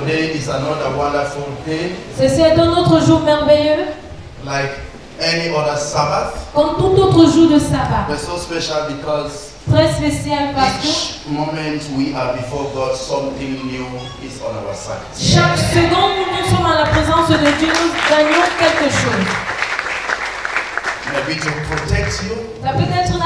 Today is another wonderful day. C'est un autre jour merveilleux, Like any other Sabbath. comme tout autre jour de sabbat. But so special because Très spécial parce que each moment we are before God, something new is on our side. chaque seconde où nous sommes en la présence de Dieu, nous gagnons quelque chose. Maybe to protect you, Ça peut être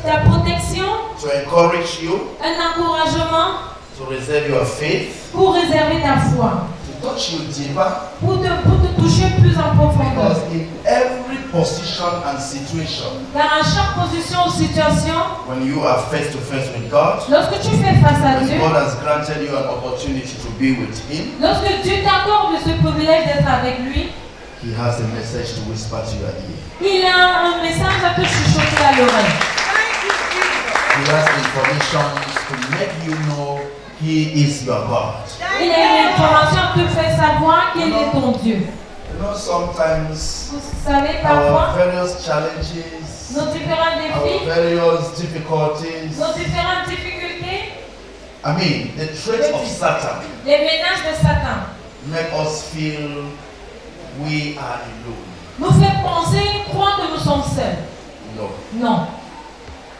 la protection, to encourage you, un encouragement to reserve your faith, pour réserver ta foi, to touch you deeper. pour te toucher plus en profondeur. Because in every position and situation, Car à chaque position ou situation, when you are face to face with God, lorsque tu fais face à when Dieu, God has granted you an opportunity to be with Him, lorsque Dieu t'accorde ce privilège d'être avec lui, He has a message to whisper to your ear. il a un message à te chuchoter à l'oreille. He has information to make you know He is your God. Il a une information qui te fait savoir qu'il est ton Dieu. You know, sometimes Vous savez, our parfois, various challenges, nos différents our défis, various difficulties, nos différentes difficultés, I mean, the traits of Satan les menaces de Satan, make us feel we are alone. nous fait penser, croire que nous sommes seuls. No, Non.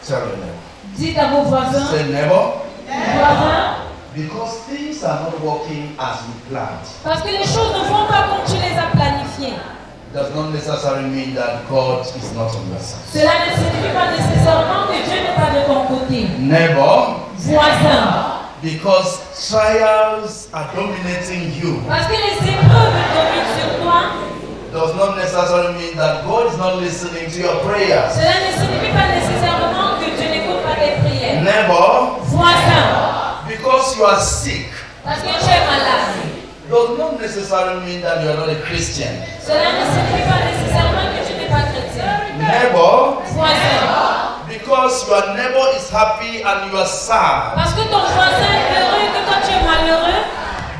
tell your neighbor. Dites à vos voisins, Say neighbor, because things are not working as we planned. parce que les choses ne vont pas comme tu les as planifiées. Does not necessarily mean that God is not on your side. Cela ne signifie pas nécessairement que Dieu n'est pas de ton côté. Neighbor, Voisin, because trials are dominating you, parce que les épreuves dominent sur toi, does not necessarily mean that God is not listening to your prayers. cela ne signifie pas nécessairement que Dieu n'écoute pas tes prières. Neighbor, Voisin, because you are sick, parce que tu es malade, does not necessarily mean that you are not a Christian. cela ne signifie pas nécessairement que tu n'es pas chrétien. Neighbor, Voisin, because your neighbor is happy and you are sad. parce que ton voisin est heureux et que toi tu es malheureux,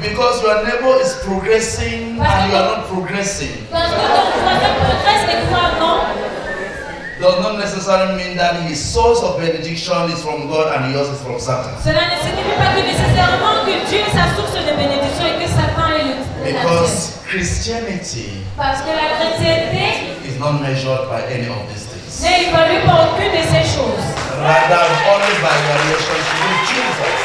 Because your neighbor is progressing and you are not progressing. parce que ton voisin progresse et toi non, Does not necessarily mean that his source of benediction is from God and yours is from Satan. cela ne signifie pas que nécessairement que Dieu est sa source de bénédiction et que Satan est la tienne. Because Christianity Parce que la chrétienté is not measured by any of these things. n'est évaluée par aucune de ces choses. Rather, only by your relationship with Jesus.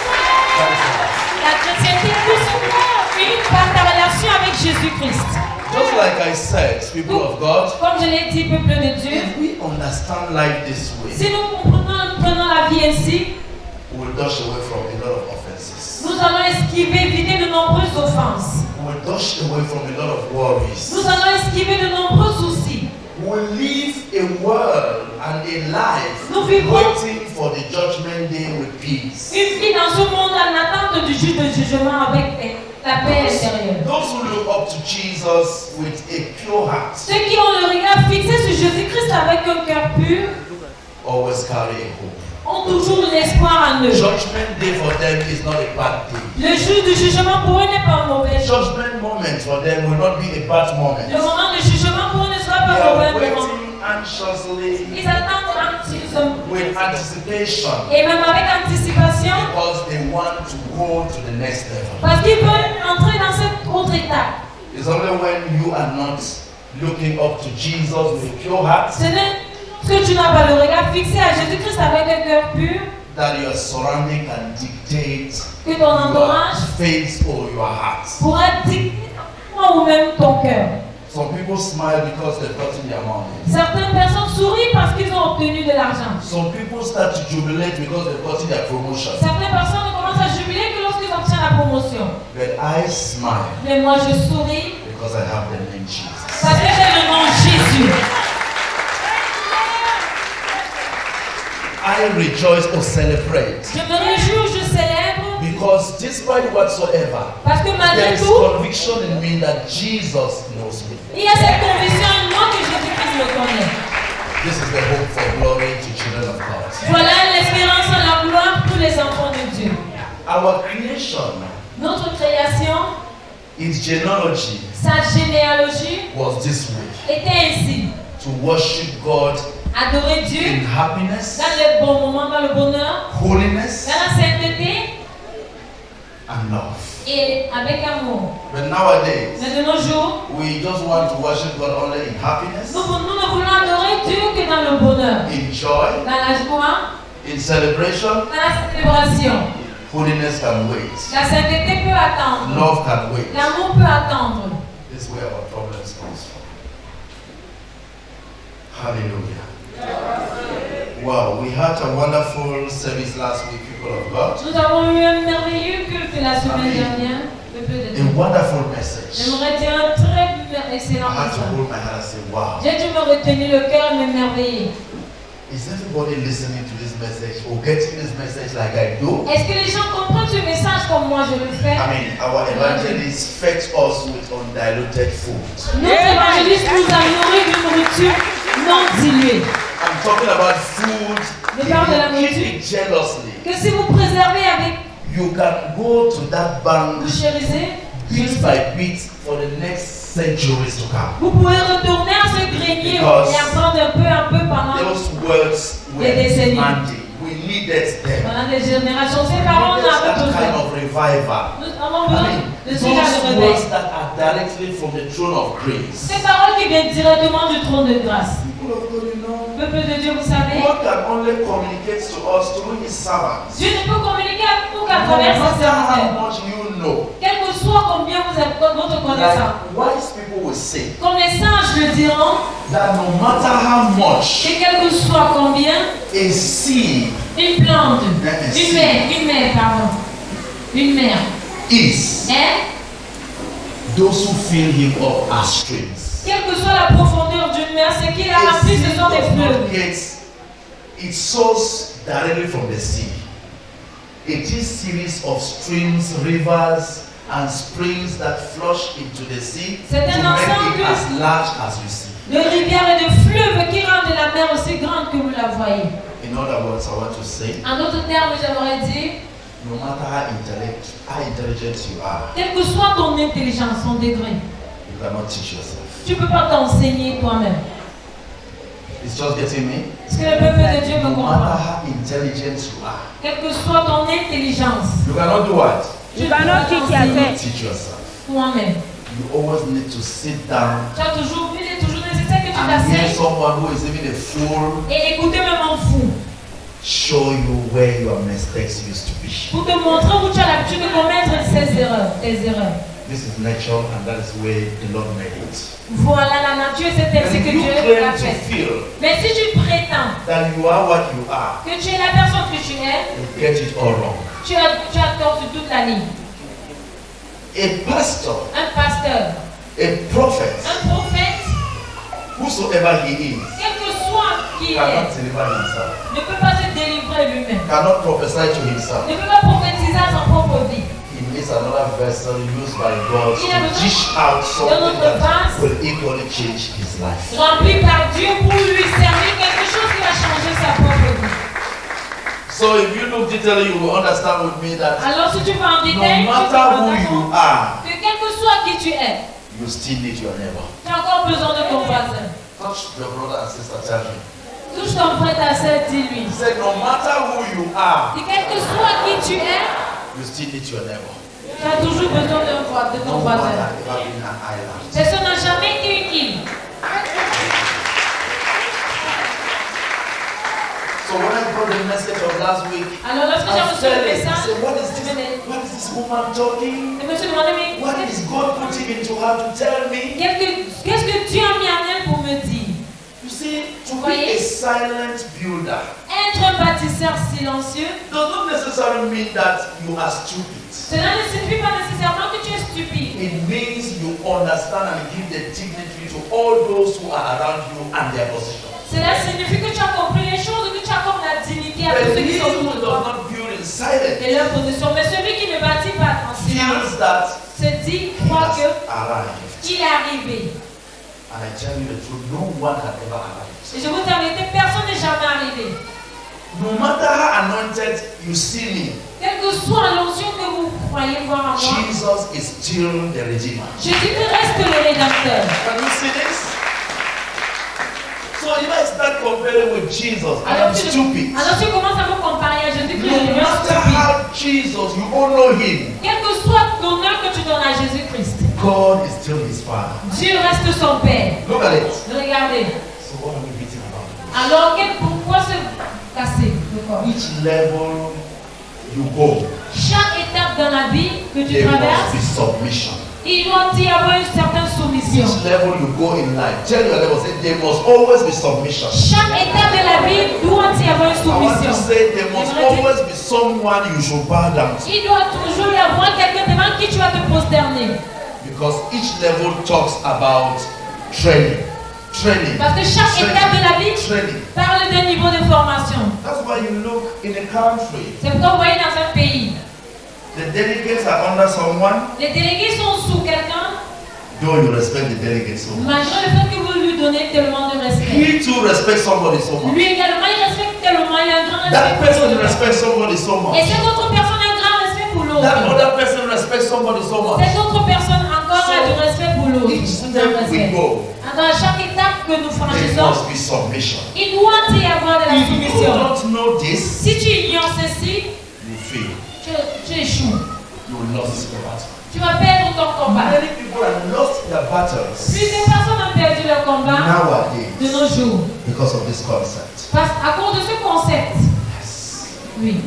That is all. La chrétienté est tout simplement unie par ta relation avec Jésus-Christ. Just like I said, people of God, Comme je l'ai dit, peuple de Dieu, if we understand life this way, si nous prenons la vie ainsi, we'll dash away from a lot of offenses. nous allons esquiver, éviter de nombreuses offenses. We'll dash away from a lot of worries. Nous allons esquiver de nombreux soucis. We'll live a world and a life Nous vivons waiting for the judgment day with peace. une vie dans ce monde en attente du juge de jugement avec la paix intérieure. Those who look up to Jesus with a pure heart Ceux qui ont le regard fixé sur Jésus-Christ avec un cœur pur always carry a hope. ont toujours l'espoir en eux. Judgment day for them is not a bad day. Le jour du jugement pour eux n'est pas un mauvais jour. Judgment moment for them will not be a bad moment. Le moment de jugement pour eux ne sera They pas un are mauvais moment. waiting anxiously Ils attendent with anticipation et même avec anticipation because they want to go to the next level. parce qu'ils veulent entrer dans cette autre étape. It's only when you are not looking up to Jesus with a pure heart Ce n'est que tu n'as pas le regard fixé à Jésus-Christ avec un cœur pur that your surrounding can dictate que ton your entourage faith or your heart. pourra dicter ou même ton cœur. Some people smile because they've gotten their money. Certaines personnes sourient parce qu'ils ont obtenu de l'argent. Some people start to jubilate because they've gotten their promotion. Certaines personnes commencent à jubiler que lorsqu'ils obtiennent la promotion. But I smile Mais moi je souris because I have the name Jesus. parce que j'ai le nom Jésus. I rejoice or celebrate Je me réjouis, je célèbre because despite whatsoever, parce que there malgré is tout, conviction in me that Jesus knows me. il y a cette conviction en moi que Jésus-Christ me connaît. This is the hope for glory to children of God. Voilà l'espérance en la gloire pour les enfants de Dieu. Our creation, Notre création, its genealogy sa généalogie was this way: était ainsi. to worship God Adorer Dieu in happiness, dans les bons moments, dans le bonheur, holiness, dans la sainteté and love. et avec amour. But nowadays, Mais de nos jours, we just want to worship God only in happiness, nous ne voulons adorer Dieu que dans le bonheur, in joy, dans la joie, in celebration. dans la célébration. Holiness can wait. La sainteté peut attendre. Love can wait. L'amour peut attendre. This is where our problems comes from. Hallelujah. Wow, we had a wonderful service last week, people of God. Nous avons eu un merveilleux culte la semaine dernière. Le peu de A Dieu. wonderful message. J'aimerais dire un très excellent I had to message. hold my hand and say, wow. J'ai dû me retenir le cœur et m'émerveiller. Is everybody listening to this message or getting this message like I do? Est-ce que les gens comprennent ce message comme moi je le fais? I mean, our evangelists fed us with undiluted food. Nos évangélistes nous a nourris d'une nourriture non diluée. I'm talking about food. Je parle de la If you keep nourriture. it jealously, Que si vous préservez avec, you can go to that bank vous chérissez, bit by bit for the next centuries to come. vous pouvez retourner à ce grenier Because et apprendre un peu pendant Those words were Les décennies. demanding. We needed them. des générations. Ces We parents needed n'avaient that kind besoin. of revival. Nous avons I besoin mean, de ce genre de those réveil. words that are directly from the throne of grace. Ces paroles qui viennent directement du trône de grâce. People of God, you know, Peuple de Dieu, vous savez, God can only communicate to us through His servants. Dieu ne peut communiquer avec nous No qu'à travers ses matter how serviteurs. much you know, Quel que soit combien vous êtes votre connaissance. like wise people will say, Comme les sages le diront, that no matter how much que quel que soit combien, a seed une plante, une mère, une mère, is, est, those who fill him up are streams. quelle que soit la profondeur d'une mer, ce qui la A remplit, seed ce sont des does not fleuves. get its source directly from the sea. It is series of streams, rivers, and springs that flush into the sea to C'est un make ensemble it as large as you see. de rivières et de fleuves qui rendent la mer aussi grande que vous la voyez. In other words, I want to say, En d'autres termes, j'aimerais dire, no matter how intelligent you are, quelle que soit ton intelligence, ton degré, you cannot teach yourself. tu ne peux pas t'enseigner toi-même. It's just getting me. Est-ce que le peuple de Dieu me No comprend? matter how intelligent you are, Quelle que soit ton intelligence, you cannot do what? tu ne peux pas t'enseigner Teach yourself. toi-même. You always need to sit down Il est toujours nécessaire que tu and hear t'asseyes someone who is even a fool et écouter même un fou show you where your mistakes used to be. pour te montrer où tu as l'habitude de commettre tes erreurs. This is natural and that is where the Lord made it. Voilà la nature, c'est And ainsi if que you Dieu claim l'a to fait. feel Mais si tu prétends that you are what you are, que tu es la personne que tu es, you get it all wrong. tu as tort sur toute la ligne. A pastor, Un pasteur, a prophet, un prophète, whosoever he is, quel que soit qui il est, cannot deliver himself, ne peut pas se délivrer lui-même. cannot prophesy to himself. Ne peut pas prophétiser à sa propre vie. He needs another vessel used by God Il a to besoin dish out something notre that vase. will equally change his life. Rempli par Dieu pour lui servir quelque chose qui va changer sa propre vie. So if you look detailedly, you will understand with me that Alors si tu vas en no détail, tu matter vas who you comprendre are, que quel que soit qui tu es, you still need your neighbor. tu as encore besoin de ton voisin. Touch your brother and sister, tell me. Touche ton frère, ta sœur, dis-lui. He said, no matter who you are, Et quel que soit qui tu es, you still need your neighbor. tu as toujours besoin de ton No one voisin. has ever been an island. Personne n'a jamais été une île. So when I brought the message of last week, Alors lorsque j'ai I reçu le said, message, what is this woman talking? je me suis demandé, mais What is God putting into her to tell me? qu'est-ce que Dieu a mis en elle pour me dire? You see, to be a silent builder Être un bâtisseur silencieux, does not necessarily mean that you are stupid. cela ne signifie pas nécessairement que tu es stupide. It means you understand and give the dignity to all those who are around you and their position. Cela signifie que tu as compris les choses, que tu accordes la dignité à tous But ceux qui he sont who autour de does toi not build in silence et leur position. Mais celui qui ne bâtit pas en silence feels that se dit, he croit has que arrived. qu'il est arrivé. And I tell you the truth, no one has ever arrived. Et je vous dis la vérité, personne n'est jamais arrivé. No matter how anointed you see me, Quelle que soit l'onction que vous croyez voir en moi, Jesus is still the Redeemer. Jésus reste le Rédempteur. Can you see this? So if I start comparing with Jesus, I am stupid. Alors tu commences à vous comparer à Jésus que No je deviens matter stupide. how Jesus, you all know him. Quelle que soit ton tourne à Jésus-Christ. God is still his father. Dieu reste son Père. Look at it. Regardez. So what are we beating about? Alors, pourquoi se casser le corps? Each level you go, Chaque étape dans la vie que tu there must traverses, be submission. il doit y avoir une certaine soumission. Each level you go in life, tell your neighbor, say there must always be submission. Chaque étape de la vie doit y avoir une I want to soumission. say there must always be someone you should bow down to. Il doit toujours y avoir quelqu'un devant qui tu vas te prosterner. Because each level talks about training. Training. Parce que chaque étape de la vie Training. parle d'un niveau de formation. That's why you look in a country. C'est pourquoi vous voyez dans un pays, The delegates are under someone, les délégués sont sous quelqu'un, though you respect the delegate so much. malgré le fait que vous lui donnez tellement de respect. He too respects somebody so much. Lui également, il respecte tellement, il a un grand That respect pour person l'autre. respects somebody so Et much. cette autre personne a un grand respect pour That l'autre. other person respects somebody so much. Cette autre personne encore a du respect pour l'autre. Each step we go, Alors, à chaque étape que nous there franchissons, must be submission. il doit y avoir de la If you soumission. don't know this, Si tu ignores ceci, you fail. tu échoues. You will lose the battle. Tu vas perdre ton combat. Many people have lost their battles Plusieurs personnes ont perdu leur combat de nowadays nos jours. because of this concept. À cause de ce concept. Yes. Oui.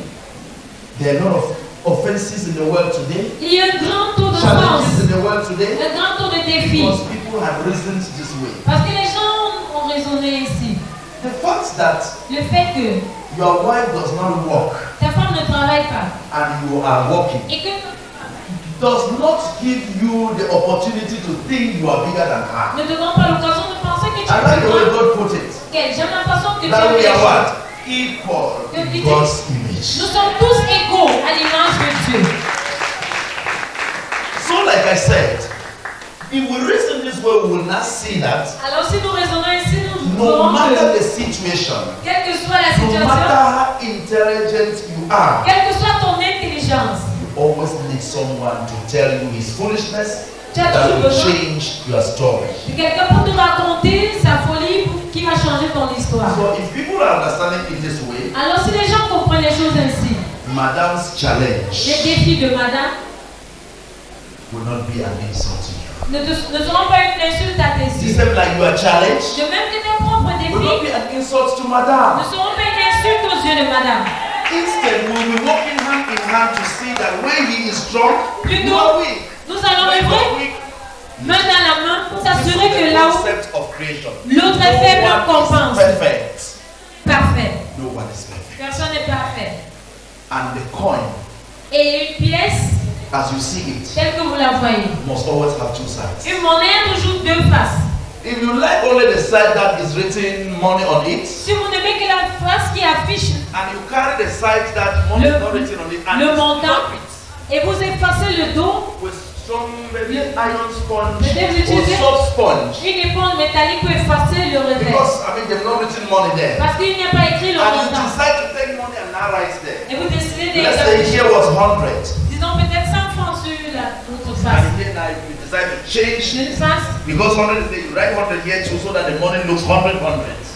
There are a lot of offenses in the world today, Il y a un grand taux de challenges force, in the world today, un grand taux de défis. because people have reasoned this way. Parce que les gens ont raisonné ici. The fact that Le fait que your wife does not work ta femme ne travaille pas and you are working et que does not give you the opportunity to think you are bigger than her. ne te donne pas l'occasion de penser que tu I like the way es plus grand God put it. qu'elle. J'aime la façon que tu That we are as what? Equal in God's image. Nous sommes tous égaux à l'image de Dieu. So like I said, if we reason this way, we will not see that Alors si nous raisonnons ici, nous no verrons matter que the situation, quelle que soit la no situation, matter how intelligent you are, quelle que soit ton intelligence, you always need someone to tell you his foolishness tu as that toujours will besoin change your story. de quelqu'un pour te raconter sa folie qui va changer ton histoire. So if people are understanding it this way, Alors si les gens comprennent les choses ainsi, Madame's les challenge défis de madame will not be an insult to you. ne seront pas une insulte à tes yeux. Just like you are challenged, De même que tes propres will not be défis an insult to ne Madame. seront pas une insulte aux yeux de madame. Instead, we'll be working hand in hand to see that when he is strong, you are weak. Nous allons When you are œuvrer weak, main dans la main pour this is s'assurer the que là où concept of creation. l'autre est faible, No on one is compense. perfect. Parfait. No one is perfect. Personne n'est parfait. And the coin, Et une pièce, as you see it, telle que vous la voyez, must always have two sides. une monnaie a toujours deux faces. If you like only the side that is written money on it, Si vous n'aimez que la face qui affiche and you carry the side that money is not written on it, and le you montant, stop it et vous effacez le dos, with some maybe iron sponge Peut-être vous or utilisez- soft sponge, une éponge métallique peut effacer le revers. because I mean they've not written money there, Parce qu'il n'y a pas écrit le and you montant. decide to take money and now write there. Et vous décidez Let's say d'afficher, here was 100, disons peut-être 100 francs sur l'autre face. and here now you decide to change Une face. because 100 is there, you write 100 here too, so that the money looks 100.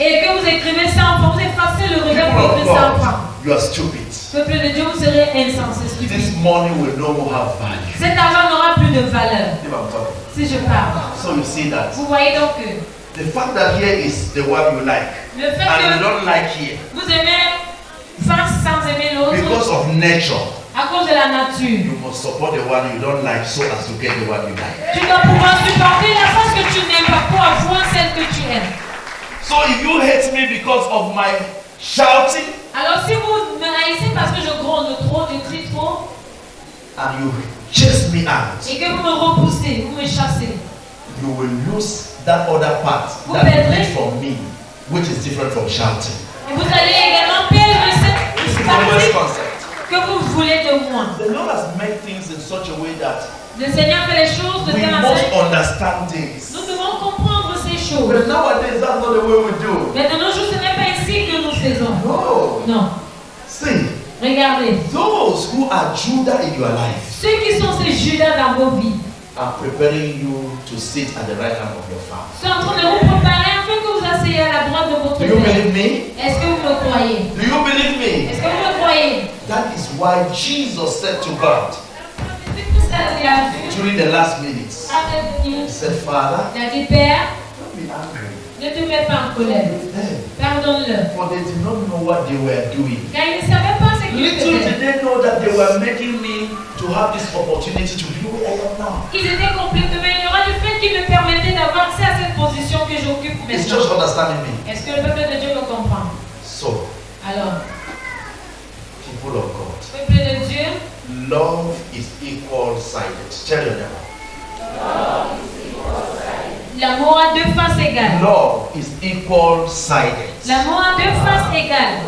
Et que vous écrivez 100 francs, vous effacez le revers People pour of écrire 100 God, francs. you are stupid. Peuple de Dieu, vous serez insensé, stupide. This money will no more have value. Cet argent n'aura plus de valeur If I'm talking. si je parle. So you see that Vous voyez donc que the fact that here is the one you like, le fait and you que don't like here vous aimez face sans aimer l'autre, because of nature. à cause de la nature, You must support the one you don't like so as to get the one you like. tu dois pouvoir supporter la face que tu n'aimes pas pour avoir celle que tu aimes. So if you hate me because of my shouting Alors si vous me haïssez parce que je gronde trop, je crie trop, and you chase me out, et que vous me repoussez, vous me chassez, you will lose that other part Vous that you perdrez. need from me, which is different from shouting. et vous allez également perdre This cette is the worst partie concept. que vous voulez de moi. The Lord has made things in such a way that Le Seigneur fait les choses de we telle must manière. understand things. Nous devons comprendre ces choses. But nowadays, that's not the way we do. Mais de nos jours, ce n'est pas ainsi que nous faisons. No. Non. See, Regardez. those who are Judah in your life Ceux qui sont ces Judas dans vos vies are preparing you to sit at the right hand of your Father. sont en train de vous préparer afin que vous asseyez à la droite de votre Do you Père. believe me? Est-ce que vous me croyez? Do you believe me? Est-ce que vous me croyez? That is why Jesus said to God, C'est tout ça, c'est à Dieu. during the last minutes, Après he il said, Father, a dit, Père, don't be angry. ne te mets pas en colère. with them, Pardonne-le. for they did not know what they were doing. Car il ne savait pas ce qu'il Little faisait. did they know that they were making me to have this opportunity to be where I am now. Ils étaient complètement ignorants du fait qu'il me permettait d'avoir accès à cette position que j'occupe It's maintenant. just understanding me. Est-ce que le peuple de Dieu me comprend? So, Alors, people of God, peuple de Dieu, love is equal-sided. Tell your neighbor. l'amour a deux faces égales. Love is equal-sided. L'amour a deux faces égales.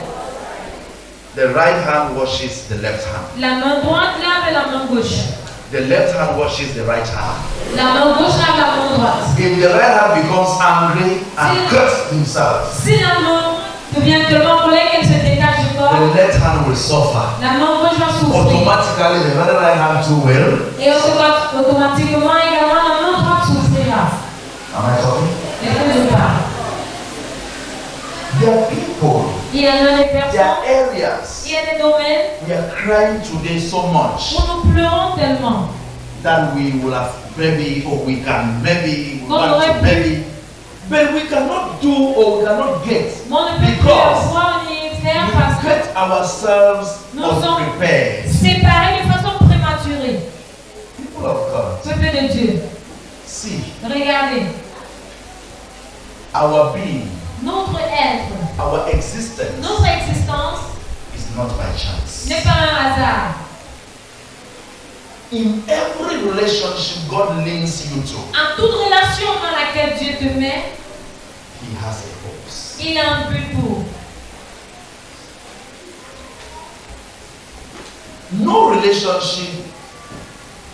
The right hand washes the left hand. La main droite lave la main gauche. The left hand washes the right hand. La main gauche lave la main droite. If the right hand becomes angry and cuts himself, Si la main devient tellement en colère qu'elle se détache du corps, the left hand will suffer. la main gauche va souffrir. Automatically, the very right hand too will. Et automatiquement également la main droite souffrira. Am I talking? Est-ce que je parle? There are people, Il y en a des there personnes, are areas. il y a des domaines We are crying today so much où nous pleurons tellement. that we will have maybe, or we can maybe, we Qu'on want aurait to pu. maybe, but we cannot do or we cannot get. Mais on ne peut plus Because avoir ni faire we parce que get ourselves nous sommes unprepared. séparés de façon prématurée. People of God, Peuple de Dieu, see, regardez, our being, notre être, our existence notre existence is not by chance. n'est pas un hasard. In every relationship God links you to, En toute relation dans laquelle Dieu te met, He has a purpose. il a un but pour. No relationship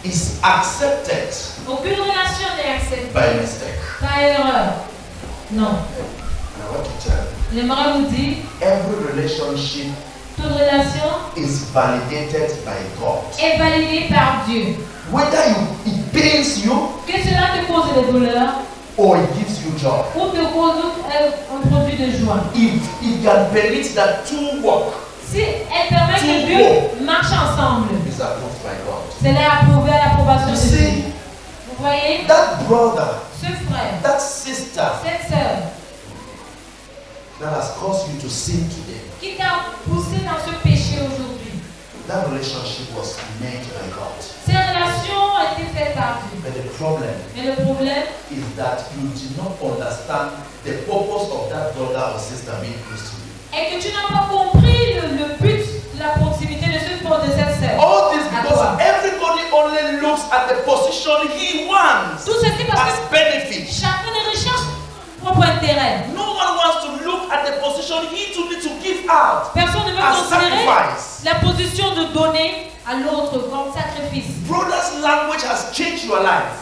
is accepted Aucune relation n'est acceptée by mistake. par erreur. Non. And I want to tell you, J'aimerais vous dire, every relationship toute relation is validated by God. est validée par Dieu. Whether it pains you Que cela te cause des douleurs or it gives you joy. ou te cause un produit de joie. If it can permit that two work, Si elle permet que deux marchent ensemble, is approved by God. cela est approuvé à l'approbation You de Dieu. see, Vous voyez, that brother, ce frère, that sister cette sœur, that has caused you to sin today, qui t'a poussé dans ce péché aujourd'hui, that relationship was made by God. ces relations ont été faites par Dieu. But the problem Mais le problème, is that you did not understand the purpose of that brother or sister being close to you. est que tu n'as pas compris le but de la proximité de cette sœur. All this À because toi. everybody only looks at the position he wants Tout ceci parce as que benefit. chacun ne recherche son propre intérêt. No one wants to look at the position he too need to give out Personne ne veut as considérer sacrifice. la position de donner à l'autre comme sacrifice. Brother's language has changed your life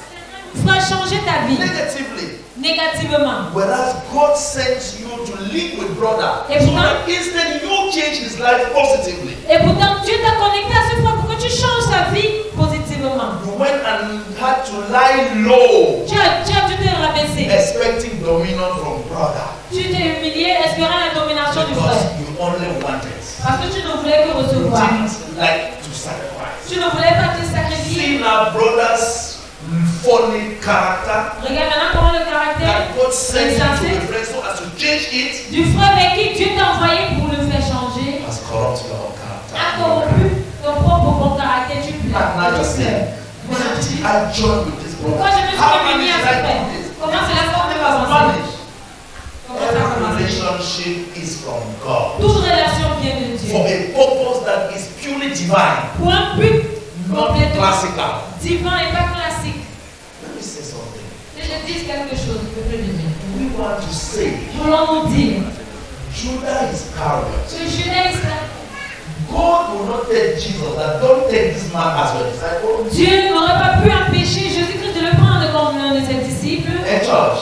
Fera changer ta vie negatively. négativement. Whereas God sent you to live with brother Et so pourtant- that instead you change his life positively. Et pourtant, Dieu t'a connecté à ce point pour que tu changes ta vie positivement. You went and had to lie low, Tu as dû te rabaisser. expecting dominion from brother Tu t'es humilié, espérant la domination du because frère. you only wanted. Parce que tu ne voulais que You recevoir. didn't like to sacrifice. Tu ne voulais pas te sacrifier. See now, brother's funny character Regarde maintenant comment le caractère that God sent you to insensé the friend so as to change it du frère avec qui Dieu t'a envoyé pour le faire changer has corrupted your own character. a corrompu ton propre bon caractère. Tu Now you pleures. say, why did I join with this brother? Pourquoi je me suis How réunie à did ce I frère? do this? Comment cela s'est It's commencé? managed. Comment ça a Every commencé? relationship is from God Toute relation vient de for Dieu. a purpose that is purely divine, Pour un but not complètement classical. divin et pas classique. Let me say something. Que je dise quelque chose, peuple de Dieu. We want to say Voulons nous dire Judah Iscariot. que Judas, God will not tell Jesus that don't take this man as your disciple. Dieu n'aurait pas pu empêcher Jésus-Christ de le prendre comme l'un de ses disciples. Hey church,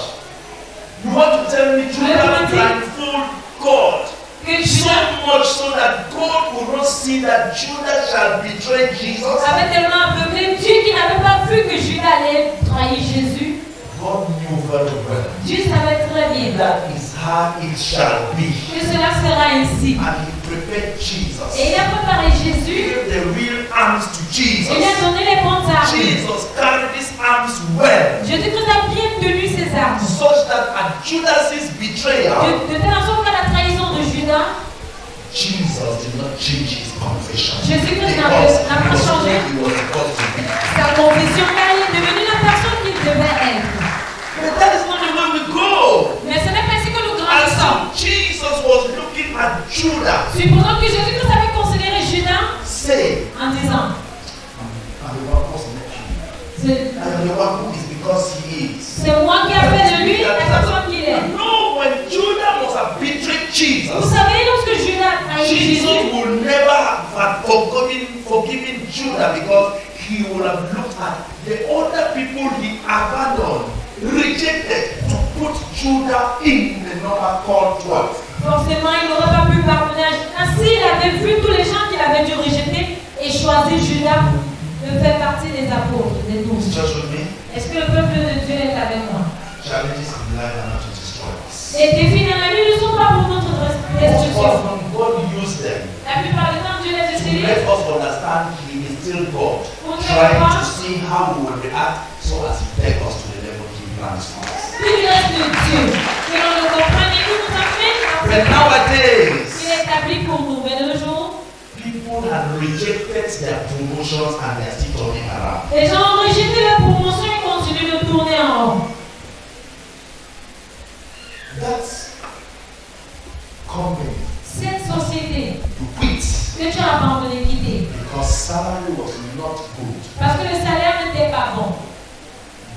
you want to tell me Judah blindfold God Que so Judas much so that God will not see that Judah shall betray Jesus? avait tellement aveuglé Dieu qui n'avait pas vu que Judas allait trahir Jésus. God knew very well Dieu savait très bien that is how it shall be. que cela sera ainsi. And he prepared Jesus. Et il a préparé He Jésus. gave the real arms to Il Jesus. lui a donné les bonnes armes. Jesus carried his arms well, Jésus-Christ a bien tenu ses armes. such that at Judas's betrayal, De telle sorte qu'à la trahison de Judas, Jesus did not change his confession. Jésus-Christ n'a Because pas he was changé who he was supposed to be. sa confession, car il est devenu la personne qu'il devait être. But that is not the way we go. Mais ce n'est pas ainsi que nous And grandissons. so Jesus was looking at Judah, Supposons que Jésus-Christ avait considéré Judas saying, en disant, I'm the one who's met you. c'est I'm the one who is because he is. moi qui ai fait de lui la personne qu'il est. No, when Judah must have betrayed Vous Jesus, savez, lorsque Judas a trahi Jesus Jésus, would never have forgiven Judah because he would have looked at the other people he abandoned, rejected, to put Judah in the number called 12. forcément, il n'aurait pas pu pardonner à Judas. S'il avait vu tous les gens qu'il avait dû rejeter et choisi Judas de faire partie des apôtres, des 12. Just with me, Est-ce que le peuple de Dieu est avec moi? challenges in life are not to destroy us. Les défis dans la vie ne sont pas pour notre Most destruction. often, God used them La plupart du temps, Dieu les to utilise let us understand He is still God, trying to see how we will react so as He takes us to the level He plans for us. plus grâce de Dieu. Que l'on le comprenne et que nous amène à But ce nowadays, qu'il est établi pour nous. Mais de nos jours, people have rejected their promotions and they are still turning around. les gens ont rejeté la promotion et continuent de tourner en rond. That's company Cette société to quit que tu as abandonné, quitter, because salary was not good. parce que le salaire n'était pas bon.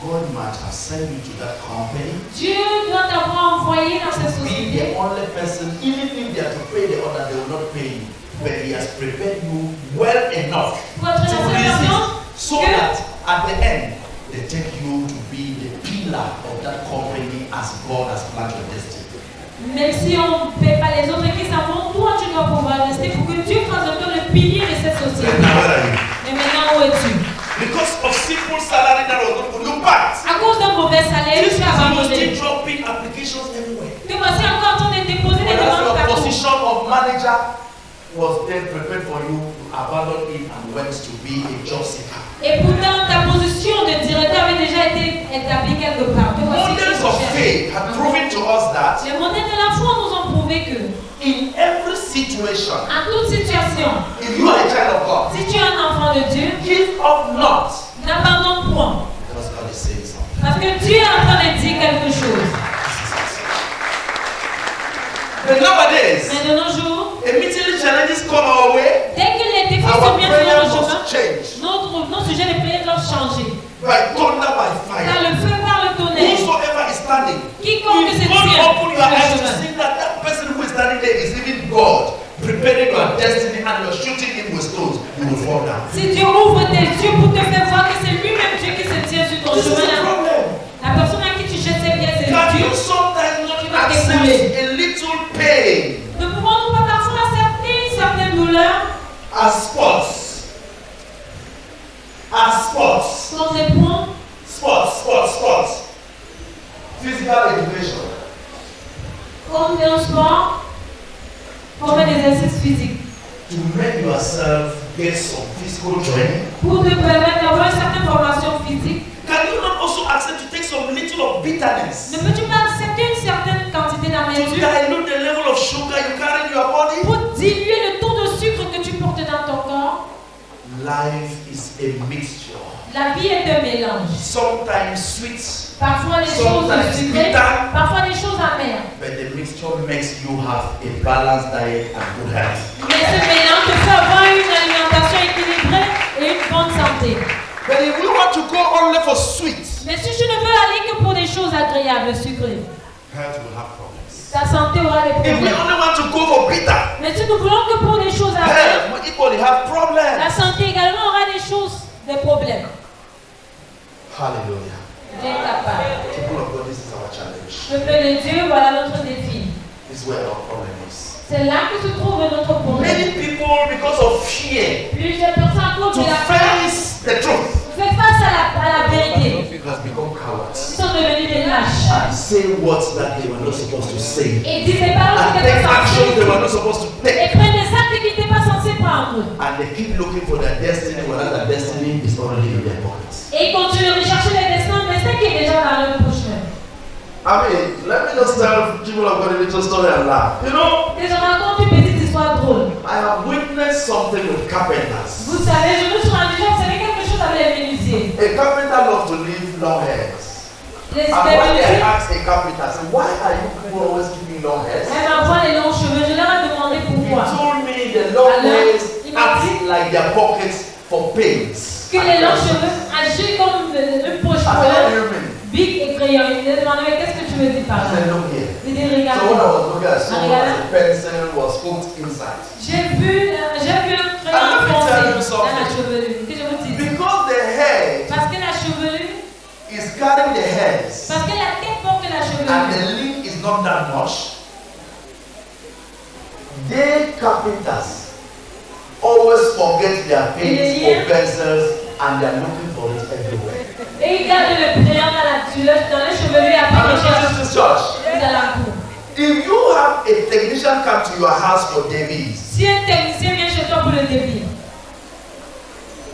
God might have sent you to that company. Dieu doit t'avoir envoyé dans cette Be société. the only person, even if they are to pay the other, they will not pay you. But He has prepared you well enough Pour être to la seule resist, personne so que- that at the end they take you to be the pillar of that company as God has planned your destiny. Même si on ne paie pas les autres qui savent, toi tu dois pouvoir rester pour que Dieu fasse de toi le pilier de cette And société. now where are you? Mais maintenant où es-tu? Because of simple salary that was not good, look back. À cause d'un mauvais salaire, This tu is as you abandonné. still dropping applications everywhere. Tu vas encore en train de déposer des Whereas demandes your partout. position of manager was then prepared for you to abandon it and went to be a job seeker. Et pourtant, ta position de directeur avait déjà été établie quelque part. Te voici Models qui of cherche. faith have proven to us that Les modèles de la foi nous ont prouvé que, in every situation, en toute situation, if you are a child of God, si tu es un enfant de Dieu, give up not n'abandonne point. because God is saying something. Parce que Dieu est en train de dire quelque chose. But nowadays, Mais de nos jours, immediately challenges come our way, dès que les défis our sont bien sur prayer notre chemin, must change notre sujet de prière doit changer. by thunder, by Par fire. le feu, par le tonnerre. Whosoever is standing, Quiconque se if God tient open your sur le eyes to chemin. see that that person who is standing there is even God, preparing your destiny and you're shooting him with stones, you will fall down. Si Dieu ouvre tes yeux pour te faire voir que c'est lui-même Dieu qui se tient sur ton This is chemin the là, problem. la personne à qui tu jettes ses pieds, c'est Can Dieu. you sometimes not Tu vas accept t'écrouler. a little pain Ne pouvons-nous pas parfois accepter une certaine douleur as sports? As sports. comme des points, Sports. Physical education. comme un sport, comme un exercice physique, To make yourself get some physical training. pour te permettre d'avoir une certaine formation physique? Can you not also accept to take some little of bitterness? Ne peux-tu pas accepter une certaine quantité To d'amertume dilute the level of sugar you carry in your body? pour diluer le taux de sucre que tu portes dans ton corps? Life is a mixture. La vie est un mélange. Sometimes sweet, Parfois des choses Sometimes sucrées, bitter. parfois des choses amères. but the mixture makes you have a balanced diet and good health. Mais ce mélange te fait avoir une alimentation équilibrée et une bonne santé. But if we want to go only for sweet, Mais si tu ne veux aller que pour des choses agréables, sucrées, health will have problems. ta santé aura des If we problèmes. only want to go for bitter, Mais si nous voulons que pour des choses agréables, health will equally have la problems. santé également aura des choses, des problèmes. Hallelujah. Dieu est capable. People of God, this is our challenge. Peuple de Dieu, voilà notre défi. This is where our problem is. C'est là que se trouve notre problème. Many people, because of fear, Plusieurs personnes à cause to de la peur, face the truth, fait face à la vérité. has become Ils cowards sont devenus des lâches. and say words that they were not supposed to say Et disent des paroles and qui take étaient actions they were censées not supposed to et take. prennent des par eux. And they keep looking for their destiny, whether their destiny is already in their pockets. Et ils continuent de rechercher les destins, mais c'est qui est déjà dans leur bouche. I mean, let me just tell people of God a little story and laugh. You know, Et je raconte une petite histoire drôle. I have witnessed something with carpenters. Vous savez, je me suis rendu compte que c'était quelque chose avec les menuisiers. A carpenter loves to leave long hairs. Les And when they menuisiers, ask a carpenter, I say, why are you people always keeping long hairs? elles m'envoient les longs cheveux. Je leur ai demandé He pourquoi. told me the long Alors, hairs il m'a act dit like their pockets for paints. Que les longs cheveux agissent comme une poche pour I said, what do eux. you mean? Bic et crayon. Il me demandait, mais qu'est-ce que tu veux dire par I là? said, look here. Il dit, So when I regarde. was looking at someone, the pencil was hooked inside. J'ai vu un crayon let me foncé tell you dans something. la chevelure. Que je vous dise. Because the head Parce que la chevelure, is carrying the hairs parce que la tête porte la and chevelure. the link is not that much, they carpenters always forget their paints or pencils and they are looking for it everywhere. Et il garde le crayon dans les chevelure et I'm après il not cherche just this church. les alentours. If you have a technician come to your house for Davies, Si un technicien vient chez toi pour le débit,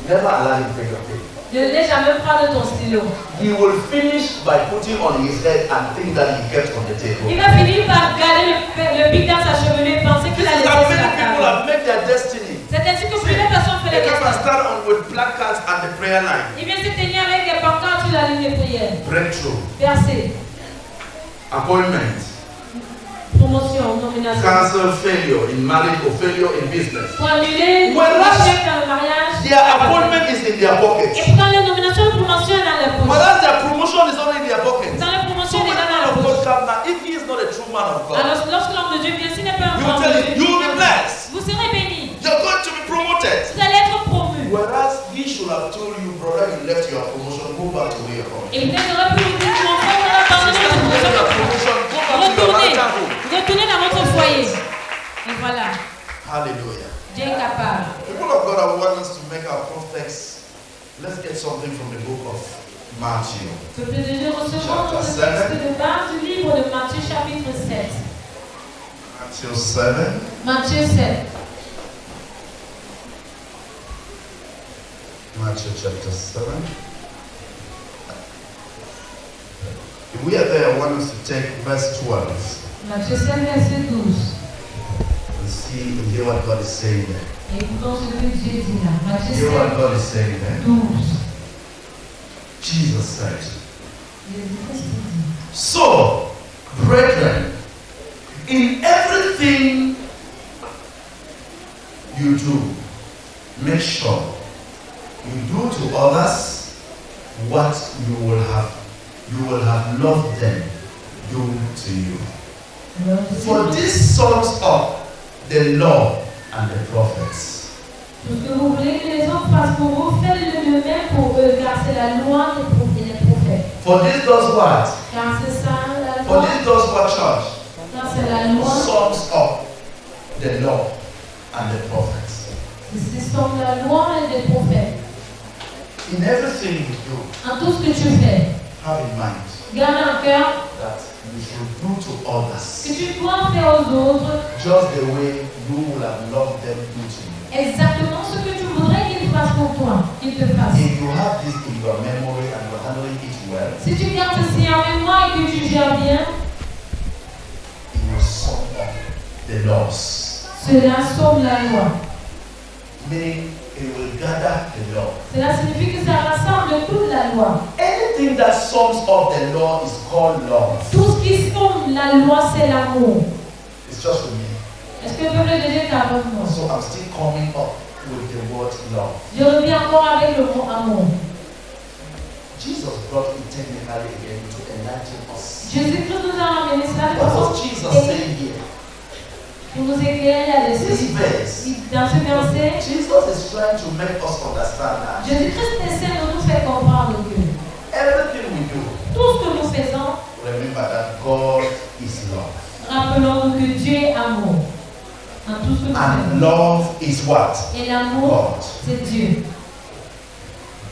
never allow him to take your pen. ne laisse jamais prendre ton stylo. He will finish by putting on his head and think that he kept on the table. Il va finir par garder le pic dans sa chevelure et penser qu'il a This is laissé how sur many la people table. have made their destiny. C'est ainsi que plusieurs personnes font They les come and destins. start on with placards at the prayer line. Il vient se tenir avec des pancartes sur la ligne de prière. Breakthrough, Verset, appointment, promotion, nomination. cancel failure in marriage or failure in business. Pour annuler Whereas l'échec dans le mariage. Their appointment is in their pocket. Et pourtant, les nominations de promotion est dans leur poche. Whereas their promotion is already in their pocket. Dans la promotion So est when déjà a dans man la of God poche. comes now, if he is not a true man of God, Alors, lorsque l'homme de Dieu vient, s'il n'est pas un he will homme tell de you, Dieu, you will be blessed. vous serez bénis. You're going to be promoted. Vous allez être promu. Whereas he should have told you, brother, you left your promotion, go back to where you're from. Et il aurait pu vous dire, mon frère, on a abandonné Sister, votre you left your promotion. promotion, go back to your Retournez, marital home. retournez dans votre foyer. Et voilà, Hallelujah. Dieu est capable. People of God, I want us to make our context. Let's get something from the book of Matthew. Peuple de Dieu, recevons notre texte de base du livre de Matthieu chapitre 7. Matthew 7. Matthieu 7. Matthew chapter 7. If we are there, I want us to take verse 12 Matthieu 7, verset 12. and see and hear what God is saying there. Et écoutons ce que Dieu dit là. Matthieu Hear what 7, God is saying there. 12. Jesus said, Jésus-Christ dit. so, brethren, in everything you do, make sure you do to others what you will have loved them do to you. Alors, For this sums up the law and the prophets. tout ce que vous voulez que les autres fassent pour vous, faites-le de même pour eux, car c'est la loi et les prophètes. For this does what? Car c'est ça la For loi. this does what, church? Car c'est la loi. Sums up the law and the prophets. C'est comme la loi et les prophètes. In everything you do, En tout ce que tu fais, have in mind garde en cœur that you should do to others que tu dois faire aux autres just the way you will have loved them do to you. exactement ce que tu voudrais qu'ils fassent pour toi, qu'ils te fassent. If you have this in your memory and you're handling it well, Si tu gardes ceci en mémoire et que tu gères bien, it will sum up the laws. cela sauve la loi. Meaning, it will gather the law. Cela signifie que ça rassemble toute la loi. Anything that sums up the law is called love. Tout ce qui sauve la loi, c'est l'amour. It's just for me. Est-ce que le peuple de Dieu est avec moi? So I'm still coming up with the word love. Je reviens encore avec le mot amour. Jesus brought it technically again to enlighten us. Jésus-Christ nous a ramené cela de What façon was Jesus saying here? pour nous éclairer là-dessus. This verse, Dans ce verset, Jesus is trying to make us understand that Jésus-Christ essaie de nous faire comprendre que everything we do, tout ce que nous faisons, remember that God is love. rappelons-nous que Dieu est amour. En tout ce que nous And faisons. love is what? Et l'amour, God. c'est Dieu.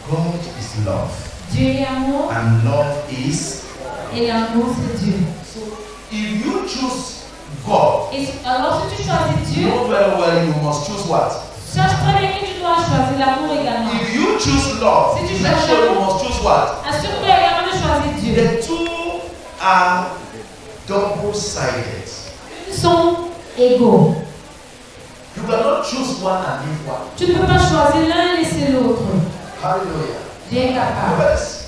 God is love. Dieu est amour And love is. et l'amour, c'est Dieu. So if you choose God, Et alors, si tu choisis you Dieu, know very well you must choose what? sache love, Si tu make cherches sure you l'amour, must choose what? assure-toi également de choisir Dieu. The two are double-sided. Ils sont égaux. You cannot choose one and leave one. Tu ne peux pas choisir l'un et laisser l'autre. Hallelujah. Dieu est capable.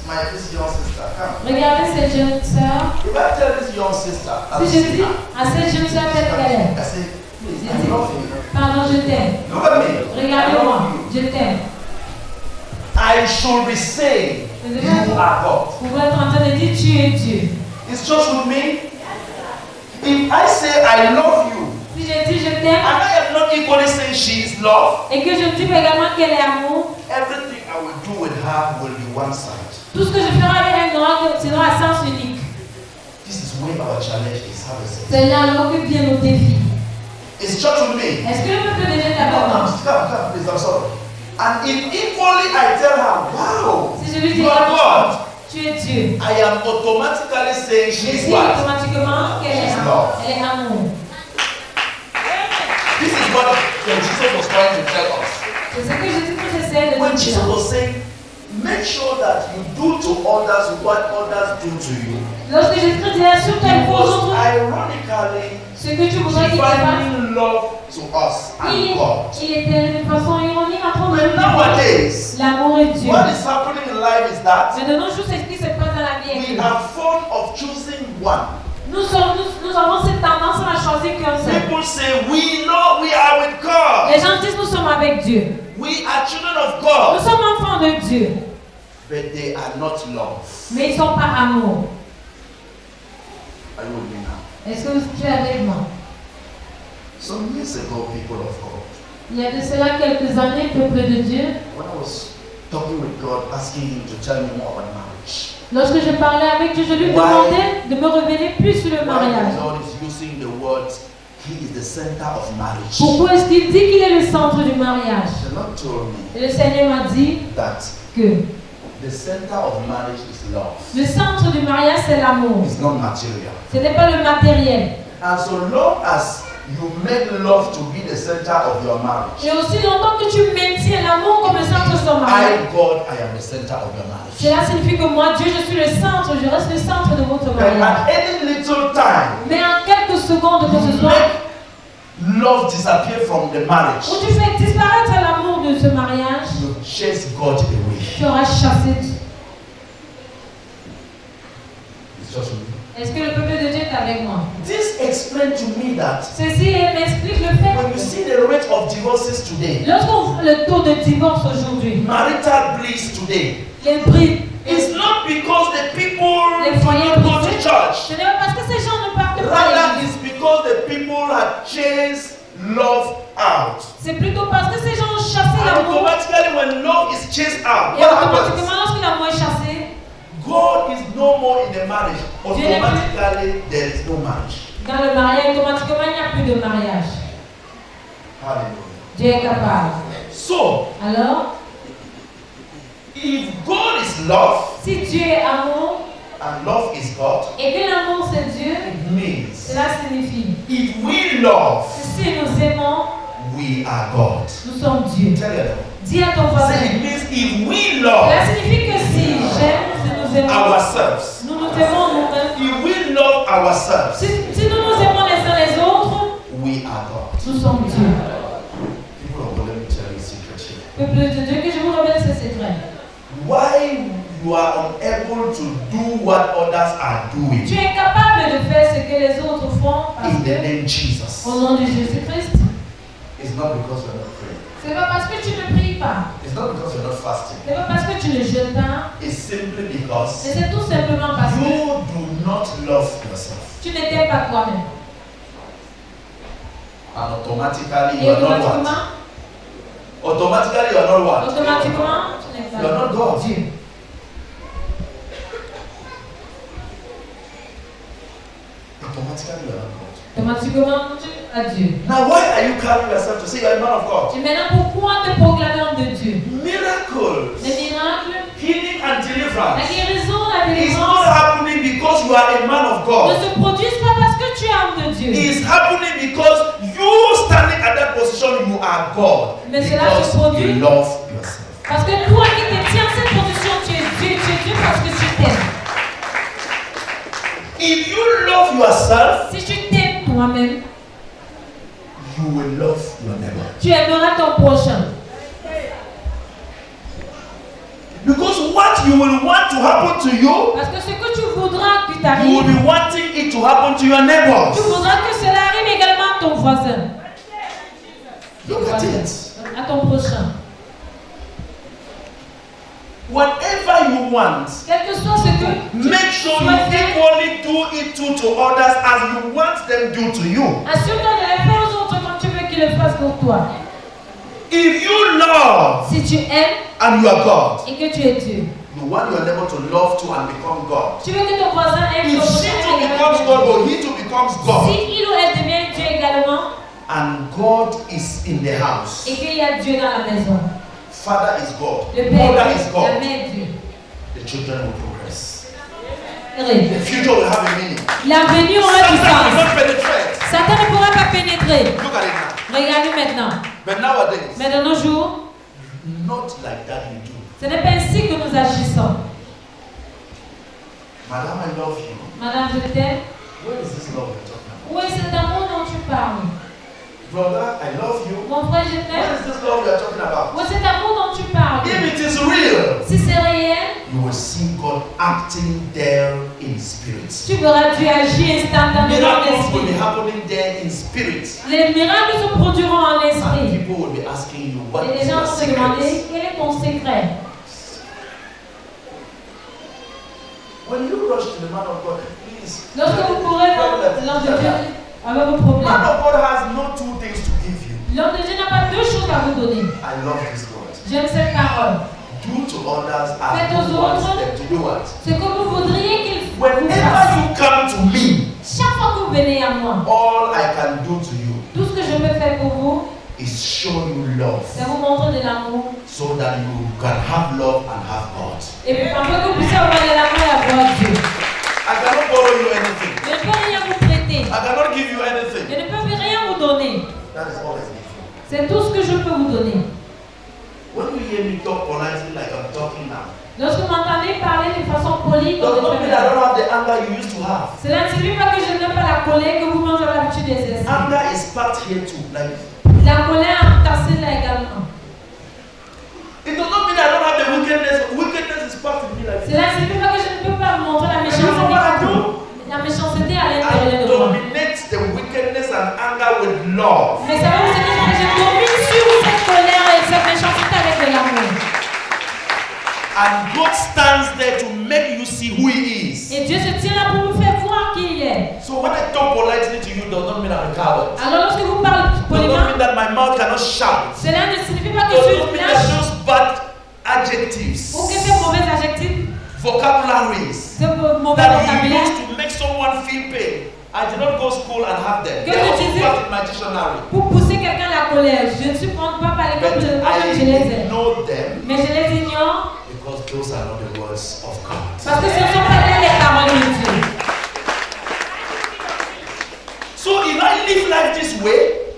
Look at this young sister. Come. Regardez cette jeune sœur. If I tell this young sister, I'm Si je dis saying, à cette jeune sœur telle qu'elle est, I say, please, je I dis, love you. pardon, je t'aime. Look at me. Regardez-moi, je t'aime. I should be saying, you are God. Vous pouvez être en train de dire tu es Dieu. It's just with me. If I say I love you, Si je dis je and t'aime I am not equally saying she is love, et que je dis également qu'elle est amour, everything I will do with her will be one side. tout ce que je ferai avec elle sera à sens unique. This is where our challenge is. How is it? C'est là alors que viennent nos défis. It's church with me. Est-ce que le peuple de Dieu est avec moi? Come, please, I'm sorry. And if equally I tell her, wow, Si je lui dis you are God, tu es Dieu, I am automatically saying je she is sais what? automatiquement qu'elle est She's amour. love. Elle est amour. This is what Jesus was trying to tell us. C'est ce que Jésus essaie de When nous Jesus dire. was saying, make sure that you do to others what others do to you. Lorsque Jésus disait assure-toi He aux was autres ironically ce que tu voudrais qu'ils te fassent, defining love to us and God. il était d'une façon ironique en train de But nowadays, l'amour est Dieu. what is happening in life is that Mais de nos jours, c'est ce qui se passe dans la vie. we avec are fond of choosing one. nous avons cette tendance à choisir qu'un seul. People say, we know we are with God. Les gens disent nous sommes avec Dieu. We are children of Nous God. sommes enfants de Dieu. But they are not love. Mais ils ne sont pas amour. Are you with me now? Est-ce que tu es avec moi? Some years ago, people of God, Il y a de cela quelques années, peuple de Dieu, when I was talking with God, asking Him to tell me more about marriage, lorsque je parlais avec Dieu, je lui demandais de me révéler plus sur le why mariage. the Lord is using the words, He is the center of marriage. Pourquoi est-ce qu'il dit qu'il est le centre du mariage? The Lord told me Et le Seigneur m'a dit that que the center of marriage is love. le centre du mariage, c'est l'amour. It's not material. Ce n'est pas le matériel. And so long as you make love to be the center of your marriage, Et aussi longtemps que tu maintiens l'amour comme le centre de ton mariage, I, God, I am the center of your marriage. cela signifie que moi, Dieu, je suis le centre, je reste le centre de votre But mariage. at any little time, Mais en quelques secondes que ce you soit, make love disappear from the marriage, où tu fais disparaître l'amour de ce mariage, you chase God away. tu auras chassé Dieu. It's just me. Est-ce que le peuple de Dieu est avec moi? This explained to me that Ceci m'explique le fait when you see the rate of divorces today, lorsqu'on voit le taux de divorce aujourd'hui, marital bliss today, les brides, it's not because the people les do foyers not go to brisés, church. ce n'est pas parce que ces gens ne partent pas à Rather, l'église. it's because the people have chased love out. C'est plutôt parce que ces gens ont chassé And l'amour. automatically, when love is chased out, Et what happens? automatiquement, lorsque l'amour est chassé, God is no more in the marriage. Automatically, there is no marriage. dans le mariage, automatiquement, il n'y a plus de mariage. Hallelujah. Dieu est capable. So, Alors, if God is love si Dieu est amour and love is God, et que l'amour c'est Dieu, it means cela signifie if we love, que si nous aimons, we are God. nous sommes Dieu. Tell you that. Dis à ton voisin. Say it means if we love Cela signifie que si j'aime, si nous aimons, ourselves, nous nous aimons nous-mêmes. if we love ourselves, Si nous nous aimons les uns les autres, we are God. nous sommes Dieu. People of God, let me tell you a secret here. Peuple de Dieu, que je vous révèle ce secret. Why you are unable to do what others are Tu doing es capable de faire ce que les autres font parce in the que, name Jesus, au nom de Jésus-Christ, it's not because you're not praying. c'est pas parce que tu ne pries pas, It's not because you're not fasting. c'est pas parce que tu ne jeûnes pas, It's simply mais because c'est tout simplement parce que you do not love yourself. tu ne t'aimes pas toi-même. And automatically Et you are not automatiquement, what? Automatically you are not what? automatiquement, tu n'es You are pas not God. Dieu. Automatically you are not God. Automatiquement, tu as Dieu. Now why are you carrying yourself to say you are a man of God? Et maintenant, pourquoi te proclamer homme de Dieu? Miracles, Les miracles, healing and la deliverance guérison, la is not délivrance happening because you are a man of ne God. se produisent pas parce que tu es homme de Dieu. It's happening because you standing at that position, you are God. Mais cela se Because produit you love yourself. Parce que toi qui te tiens en cette position, tu es Dieu parce que tu t'aimes. If you love yourself, Si tu t'aimes toi-même, you will love your neighbor. tu aimeras ton prochain. Because what you will want to happen to you, Parce que ce que tu voudras que you will t'arrive, be wanting it to happen to your neighbors. tu voudras que cela arrive également à ton voisin, Look at it. à ton prochain. Whatever you want, Quel que soit ce que make sure you equally do it to others as you want them do to you. assure-toi de le faire aux autres comme tu veux qu'ils le fassent pour toi. If you love Si tu aimes and you are God, et que tu es Dieu, you want your neighbor to love too and become God. tu veux que ton voisin aime ton If she prochain too becomes God, or he too becomes God, Si il ou elle devient Dieu également and God is in the house, et qu'il y a Dieu dans la maison, Father is God, le Père Mother est is Dieu, la God, mère est Dieu. the children will progress. Regardez. The future will have a meaning. L'avenir aura du Satan will sens. not penetrate. Satan ne pourra pas pénétrer. Look at it now. Regardez maintenant. But nowadays, Mais de nos jours, not like that you do. ce n'est pas ainsi que nous agissons. Madam, I love you. Madame, je t'aime. Where is this love you're talking about? Où est cet amour dont tu parles? Brother, I love you. Mon frère, je Where t'aime. is this love you're talking about? Où est cet amour dont tu parles? If it is real, Si c'est réel, you will see God acting there in spirit. tu verras Dieu agir instantanément en Miracles will be esprit. happening there in spirit. Les miracles se produiront en And esprit. people will be asking you, what Et les is gens your vont se demander, secret? quel est ton secret? When you rush to the man of God, please. Lorsque vous courez dans l'ange de Dieu avec vos Man problèmes, of God has no two things to give you. l'homme de Dieu n'a pas deux choses à vous donner. I love this word. J'aime cette parole. Do to others as Faites aux you want autres them to do what? ce que vous voudriez qu'ils vous Whenever fassent. you come to me, Chaque fois que vous venez à moi, all I can do to you tout ce que je peux faire pour vous, is show you love c'est vous montrer de l'amour. so that you can have love and have God. Et puis afin que vous puissiez avoir de l'amour et avoir Dieu. I cannot borrow you anything. Je ne peux rien vous prêter. I cannot give you Je anything. ne peux rien vous donner. That is all I give you. C'est tout ce que je peux vous donner. When you hear me talk politely like I'm talking now, Lorsque vous m'entendez parler de façon polie, does comme not je mean fais I maintenant, don't have the anger you used to have. cela ne signifie pas que je n'ai pas la colère que vous avez l'habitude d'exercer. Anger is part here too. Like La colère entassée là également. it does not mean I don't have the wickedness. Wickedness is part of me. Like Cela ne signifie pas que je ne peux pas vous montrer la you know what I méchanceté. do? La méchanceté à I l'intérieur de moi. dominate the wickedness and anger with love. Mais savez-vous ce que je fais? Je domine sur cette colère et cette méchanceté avec de l'amour. And God stands there to make you see who He is. Et Dieu se tient là pour vous faire voir qui il est. So when I talk politely to you, does not mean I'm a coward. Alors lorsque vous parlez Does not poliment, mean that my mouth cannot shout. cela ne signifie pas que Does je not suis mean that lâche those bad adjectives, ou que ces mauvais adjectifs, vocabularies ce mauvais that you vocabulaire use to make someone feel pain. I did not go to school and have them. Que They are also j'utilise- part in my dictionary. pour pousser quelqu'un à la colère. Je ne suis pas par l'école, But je I les ai. know them Mais je les ignore because those are not the words of God. parce que ce ne sont pas là les paroles de Dieu. So if I live life this way,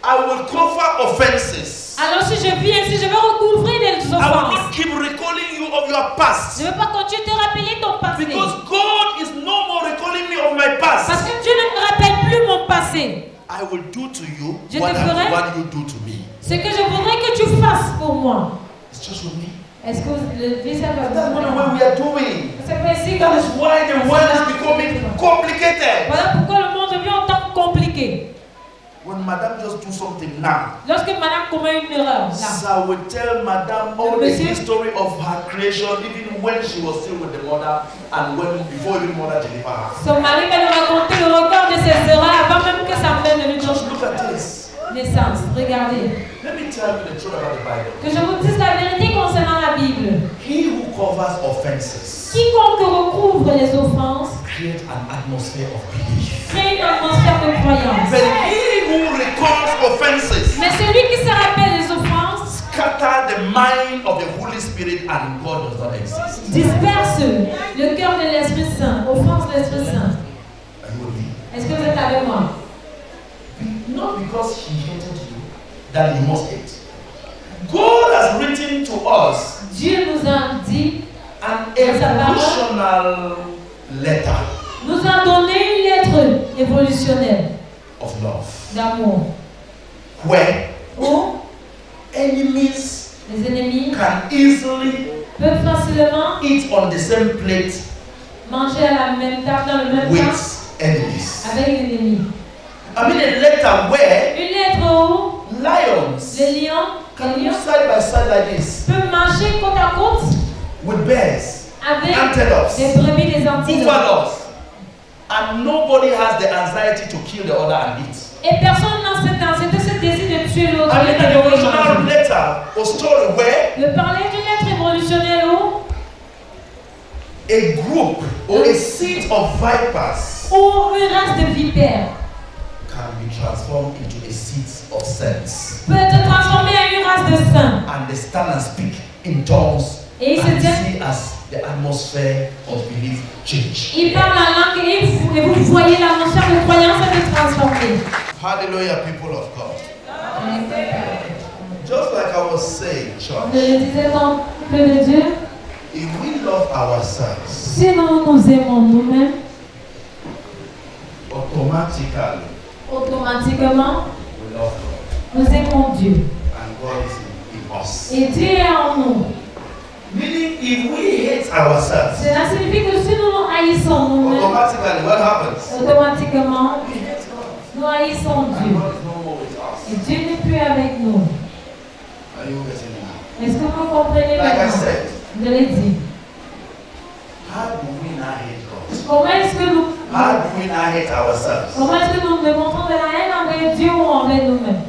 I will cover offenses. Alors si je vis ainsi, je vais recouvrir les I will offenses. not keep recalling you of your past. Je ne vais pas continuer de te rappeler ton passé. Because God is no more recalling me of my Parce past. que Dieu ne me rappelle plus mon passé. I will do to you Je what te I ferai- want you do to me. Ce que je voudrais que tu fasses pour moi. It's just with me. Est-ce que le visa va That's not the way we are doing. C'est pas ici That que is why the world is becoming complicated. Voilà pourquoi le monde devient autant compliqué. When Madame just do something now, Lorsque madame commet une erreur, là, so I will tell Madame all the Monsieur- history of her creation, even when she was still with the mother and when before even mother delivered her. son mari va lui raconter le record de ses erreurs avant même que sa mère ne lui Just donne look at this. naissance. Regardez. Let me tell you the truth about the Bible. Que je vous dise la vérité concernant la Bible. He who covers offenses Quiconque recouvre les offenses create an atmosphere of belief. crée une atmosphère de croyance. But he who records offenses Mais celui qui se rappelle les offenses scatter the mind of the Holy Spirit and God does not exist. disperse le cœur de l'Esprit Saint, offense l'Esprit Saint. Are you with me? Est-ce que vous êtes avec moi? Not because he hated you that you must hate. God has written to us Dieu nous a dit, an evolutional letter nous a donné une lettre évolutionnelle of love, d'amour. where Où enemies les ennemis can easily peuvent facilement eat on the same plate manger à la même table, dans le même plat, with enemies. avec l'ennemi. I mean a letter where Une lettre où lions les lions, can move side by side like this peuvent marcher côte à côte with bears, avec antelopes, des brebis, des antilopes. buffaloes, and nobody has the anxiety to kill the other and eat. Et personne n'a ce désir de tuer l'autre. I mean an evolutionary letter or story where De parler d'une lettre évolutionnelle où a group or a seed of vipers une race de vipères can be transformed into a seed of saints. peut être transformée en une race de saints. And they stand and speak in tongues Et ils se and tiennent, see as the atmosphere of belief change. ils parlent la langue et vous voyez l'atmosphère de croyance être transformée. Hallelujah, people of God. Just like I was saying, Je church, le disais dans le peuple de Dieu, if we love ourselves, si nous aimons nous-mêmes, automatically automatiquement, we love God. nous aimons Dieu. And God is in us. Et Dieu est en nous. Meaning, if we hate ourselves, Cela signifie que si nous nous haïssons nous-mêmes, automatically what happens? automatiquement, We hate God. nous haïssons And Dieu. God is no more with us. Et Dieu n'est plus avec nous. Are you getting it? Est-ce que vous comprenez Like I maintenant? said, Je l'ai dit. how do we not hate God? Comment est-ce que nous Comment est-ce que nous démontrons de la haine envers Dieu ou envers nous-mêmes?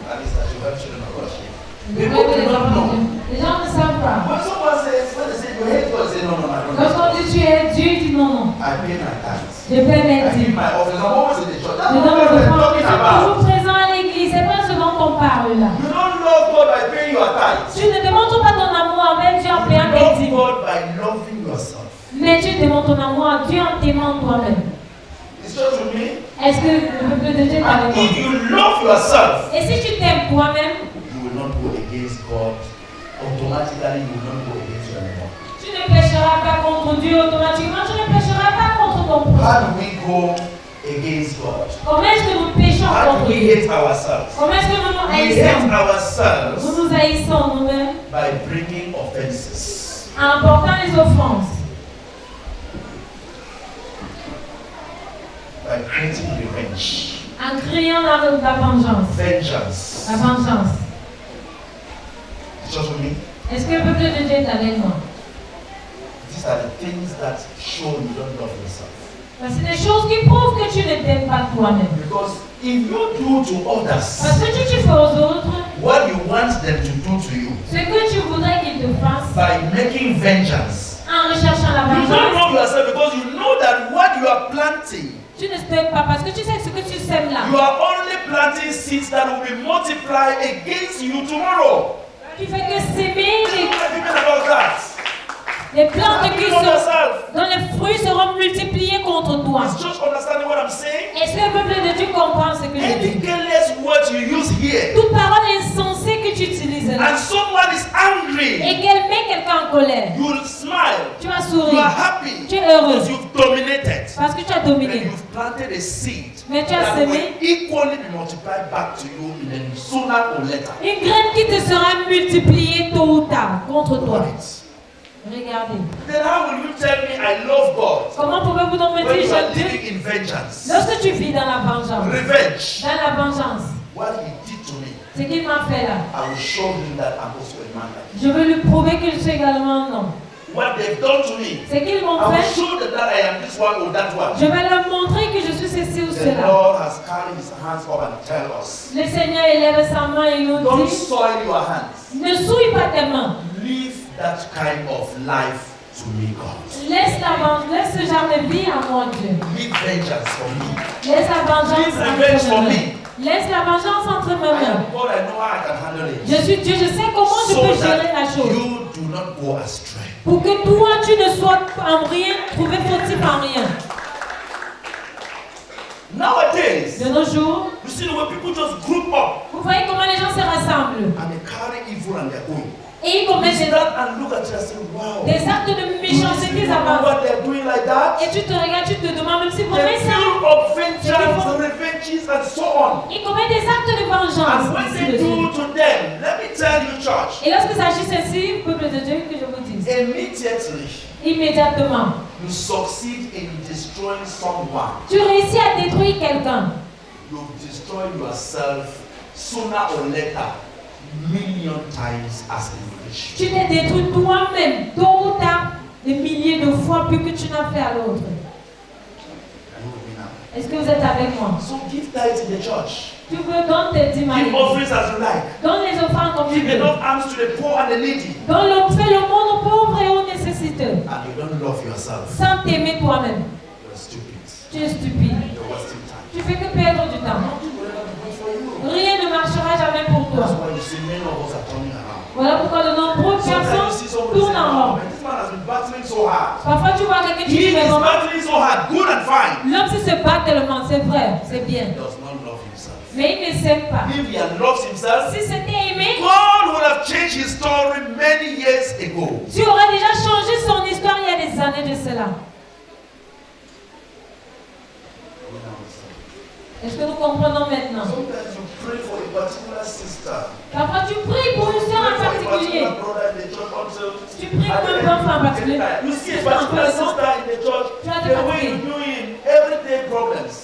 At least that you have children of God. Les gens ne savent pas. When someone says, when they say you hate God, say no, no, I don't hate Quand on God. dit tu es Dieu, il dit non, non. I pay my tithes. Je paie mes I give dîmes. my offering. I'm always in the church. That's Je not donne what mes we're offrandes. Je talking suis about. toujours présent à l'église. C'est pas ce dont on parle là. You don't love God by paying your tithes. Tu ne démontres pas ton amour envers Dieu en You payant tes love dîmes. God by loving yourself. Mais tu démontres ton amour à Dieu en t'aimant toi-même. It's just with me. Est-ce que le peuple de Dieu est And avec moi? if you love yourself, Et si tu t'aimes toi-même, you will not go against God. Automatically, you will not go against your neighbor. tu ne pécheras pas contre Dieu automatiquement, tu ne pécheras pas contre ton prochain. How do we go against God? Comment est-ce que nous péchons How do contre we Dieu? hate ourselves? Comment est-ce que nous nous We hate haïssons? ourselves Nous nous haïssons nous-mêmes by bringing offenses. en apportant les offenses, By creating revenge. en criant la vengeance. Vengeance. La vengeance. It's just with me. Est-ce que le peuple de Dieu est avec moi? These are the things that show you don't love yourself. C'est des choses qui prouvent que tu ne t'aimes pas toi-même. Because if you do to Parce others que tu fais aux autres what you want them to do to you ce que tu voudrais qu'ils te fassent by making vengeance, en recherchant la you don't vengeance. love yourself because you know that what you are planting, Tu ne t'aimes pas parce que tu sais ce que tu sèmes là. you are only planting seeds that will be multiplied against you tomorrow. Tu fais que s'aimer You know anything about that? les plantes qui You know sont yourself. dont les fruits seront multipliés contre toi. It's just understanding what I'm saying. Est-ce que le peuple de Dieu comprend ce que je dis? Any careless word you use here, Toute parole insensée que tu utilises là and someone is angry, et qu'elle met quelqu'un en colère, you will smile. tu vas You sourire are happy Tu es heureux. because you've dominated. parce que tu as And dominé. you've planted a seed Mais tu as that will semé equally be multiplied back to you in a sooner or later. une graine qui te sera multipliée tôt ou tard contre toi. Look at it. Regardez. Then how will you tell me I love God Comment pouvez-vous donc me when dire you are je Dieu living in vengeance, lorsque tu vis dans la vengeance? revenge? Dans la vengeance. What he did to me, Ce qu'il m'a fait là. I will show him that I'm also a man like Je veux lui prouver que je suis également un homme. him. What they've done to me, Ce qu'ils m'ont I will fait, show them that I am this one or that one. je vais leur montrer que je suis ceci ou The cela. Lord has carried his hands up and tell us, Le Seigneur élève sa main et nous don't dit, soil your hands. ne souille pas tes mains. Leave that kind of life to me, God. Laisse ce genre de vie à mon Dieu. Leave vengeance for me. Laisse la vengeance Leave revenge entre for mes mains. me. Laisse la vengeance entre mes I mains. am God, I know how I can handle it. Je suis Dieu, je sais comment je So peux gérer that la chose. you do not go astray. Pour que toi, tu ne sois en rien, trouvé fautif en rien. Nowadays, De nos jours, you see the way people just group up vous voyez comment les gens se rassemblent. and they carry evil on their own. Et ils You commettent start and look at you and say, wow. des actes de Do méchanceté these people know avant. what they're doing like that? Et tu te regardes, tu te demandes même si vous They faites ça. feel of vengeance, revenges, and so on. Ils commettent des actes de vengeance. And when ainsi they de do suite. to them, let me tell you, church, Et lorsque ça agit ainsi, peuple de Dieu, que je vous dise, immediately immédiatement, you succeed in destroying someone. tu réussis à détruire quelqu'un. You destroy yourself sooner or later, million times as a nation. Tu t'es détruit toi-même, tôt ou tard, des milliers de fois plus que tu n'as fait à l'autre. Est-ce que vous êtes avec moi? So give tithes in the church. Tu veux donner tes dîmes à Give l'église. offerings as you like. Donne les offrandes comme tu Give veux. enough alms to the poor and the needy. Fais le monde aux pauvres et aux nécessiteux. And you don't love yourself. Sans t'aimer toi-même. You're stupid. Tu es stupide. You're wasting time. Tu fais que perdre du temps. Nothing will ever be good for you. Rien ne marchera jamais pour That's toi. why you see many of us are turning around. Voilà pourquoi de nombreuses Sometimes you personnes see somebody saying, tournent en oh, rond. man, this man has been battling so hard. Parfois tu vois quelqu'un qui He dit mais is vraiment, battling so hard, good and fine. l'homme s'il se bat tellement, c'est vrai, c'est bien. He does not love himself. Mais il ne s'aime pas. If he had loved himself, Si c'était aimé, God would have changed his story many years ago. tu aurais déjà changé son histoire il y a des années de cela. Est-ce que nous comprenons maintenant? Sometimes you pray for a particular sister. Parfois tu pries pour une soeur en particulier. Tu pries pour un enfant en particulier. You see a Tu fais un peu particular le temps. sister in the church, Tu as the des way you fatigues. do it, everyday problems.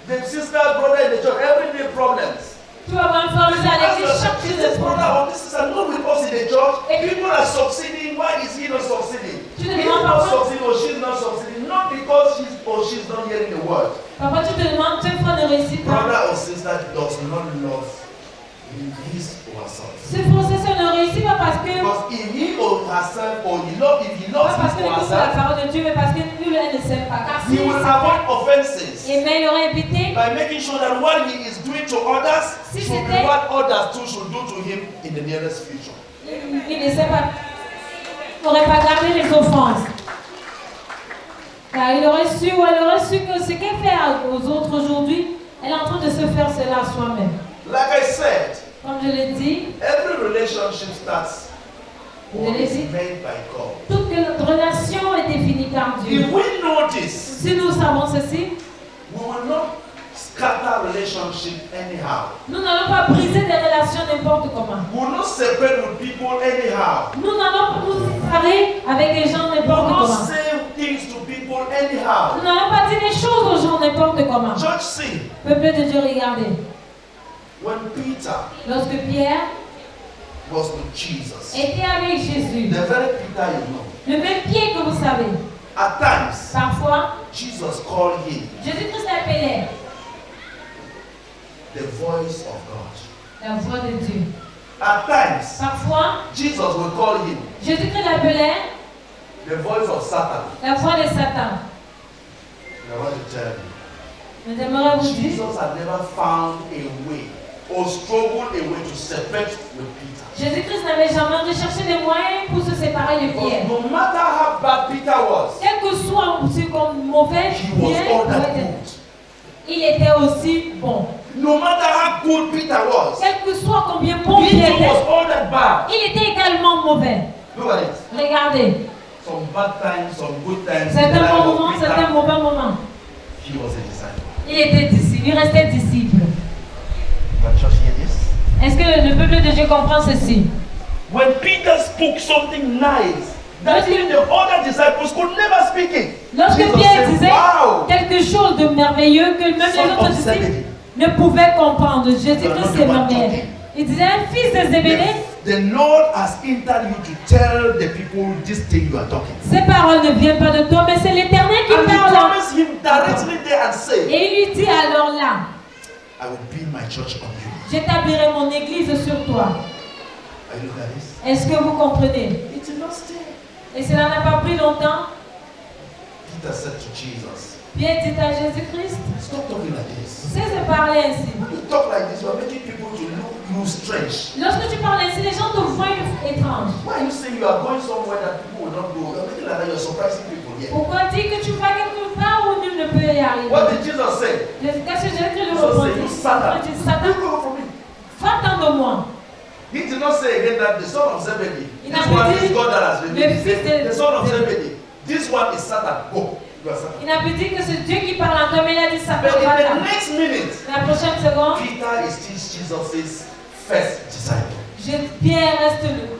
The sister, brother in the church, everyday problems. Tu vas voir un frère aussi à l'église chaque jour This de brother problème. or this sister not with us in the church. Et- People are succeeding. Why is he not succeeding? Tu te He's demandes not parfois- succeeding or she's not succeeding. Not because she's not hearing the word. Parfois tu te demandes, ce frère ne réussit pas. Brother or sister does not love his or herself. Ce frère ou sœur ne réussit pas parce que Because if he or herself or if he pas loves parce his qu'il or écoute la herself, parole de Dieu, mais parce que lui, elle ne s'aime pas. Car he si will avoid offenses et mais il aurait évité, by making sure that what he is doing to others Si should be c'était- what others too should do to him in the nearest future. il ne sait pas, il n'aurait pas gardé les offenses. Car il aurait su ou elle aurait su que ce qu'elle fait aux autres aujourd'hui, elle est en train de se faire cela à soi-même. Like I said, Comme je l'ai dit, every relationship starts or Je l'ai is dit. made by God. toute relation est définie par Dieu. If we notice, Si nous savons ceci, we will not scatter relationship anyhow. nous n'allons pas briser des relations n'importe comment. We will not separate with people anyhow. Nous n'allons pas nous séparer avec des gens We will n'importe not comment. say things to people anyhow. Nous n'allons pas dire des choses aux gens n'importe comment. Church, see, Peuple de Dieu, regardez. when Peter Lorsque Pierre was with Jesus, était avec Jésus, the very Peter you know, le même Pierre que vous savez, at times parfois, Jesus called him Jésus-Christ appelait the voice of God. la voix de Dieu. At times Parfois, Jesus will call him Jésus-Christ appelait the voice of Satan. la voix de Satan. I want to tell you, Mais j'aimerais vous dire, Jesus had never found a way or struggled a way to separate with Peter. Jésus-Christ n'avait jamais recherché des moyens pour se séparer de Pierre. Because no matter how bad Peter was, Quel que soit ce comme mauvais he was Pierre all that était, good. il était aussi bon. No matter how good Peter was, Quel que soit combien bon he Pierre too était, was all that bad. il était également mauvais. Look at it. Regardez, Some bad times, some good times. in the certains life bons of moments, Peter, certains mauvais moments. he was a disciple. Il était disciple, il restait disciple. Can church hear this? Est-ce que le peuple de Dieu comprend ceci? When Peter spoke something nice, that even the other disciples could never speak it. Lorsque Jesus Pierre said, disait wow, quelque chose de merveilleux que même les son autres of disciples Zebedee. ne pouvaient comprendre, Jésus-Christ You are c'est not the one merveilleux. talking. Il disait un fils de Zébédée, The Lord has entered you to tell the people this thing you are talking. ces paroles ne viennent pas de toi, mais c'est l'Éternel qui And he parle. promised him directly there and say, Et il lui dit alors là, I will build my church on you. j'établirai mon église sur toi. Are you look at this? Est-ce que vous comprenez? It did not stay. Et cela n'a pas pris longtemps. Peter said to Jesus, Pierre dit à Jésus-Christ, stop talking like this. cesse de parler ainsi. When you talk like this, you are making people to look you strange. Lorsque tu parles ainsi, les gens te voient étrange. Why are you saying you are going somewhere that people will not go? You are making like that you are surprising people here. Pourquoi dire que tu vas quelque part où nul ne peut y arriver? What did Jesus say? Qu'est-ce que Jésus lui Jesus said, répondit? you Satan. Il dit, You Satan, go from me. va-t'en de moi. He did not say again that the son of Zebedee n'a This one plus is dit God that has le revealed. fils de... The son of Zebedee. This one is Satan. Go. You are Satan. Il n'a plus dit que c'est Dieu qui parle en toi, mais il a dit Satan, But in va the là. next minute, La prochaine seconde, Peter is still Jesus' first disciple. Pierre reste le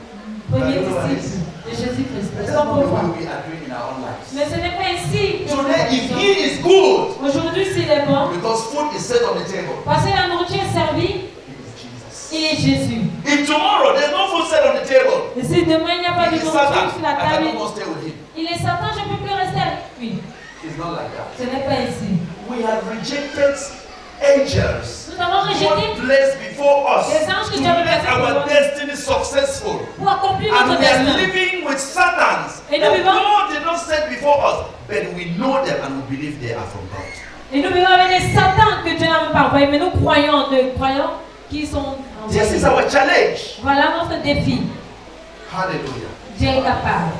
premier But you know what it disciple is? de Jésus-Christ. That's C'est not the pourquoi. way we are doing in our own lives. Mais ce n'est pas ainsi. Today, if he is good, Aujourd'hui, s'il est bon, because food is set on the table, parce que la nourriture est servie, he is Jesus. il est Jésus. If tomorrow there's no food set on the table, Et si demain il n'y a pas he de is nourriture Satan. sur la I table, cannot stay with him. il est Satan, je ne peux plus rester avec lui. It's not like that. Ce n'est pas ainsi. We have rejected angels. Nous avons God rejeté placed before us les anges que to Dieu avait make placés pour our nous destiny successful. pour accomplir And notre we are destin. living with Satans Et nous that vivons- God did not set before us, but we know them and we believe they are from God. Et nous vivons avec les Satans que Dieu n'a même pas envoyés, mais nous croyons qui sont This is envoyés. our challenge. Voilà notre défi. Hallelujah. Dieu est capable.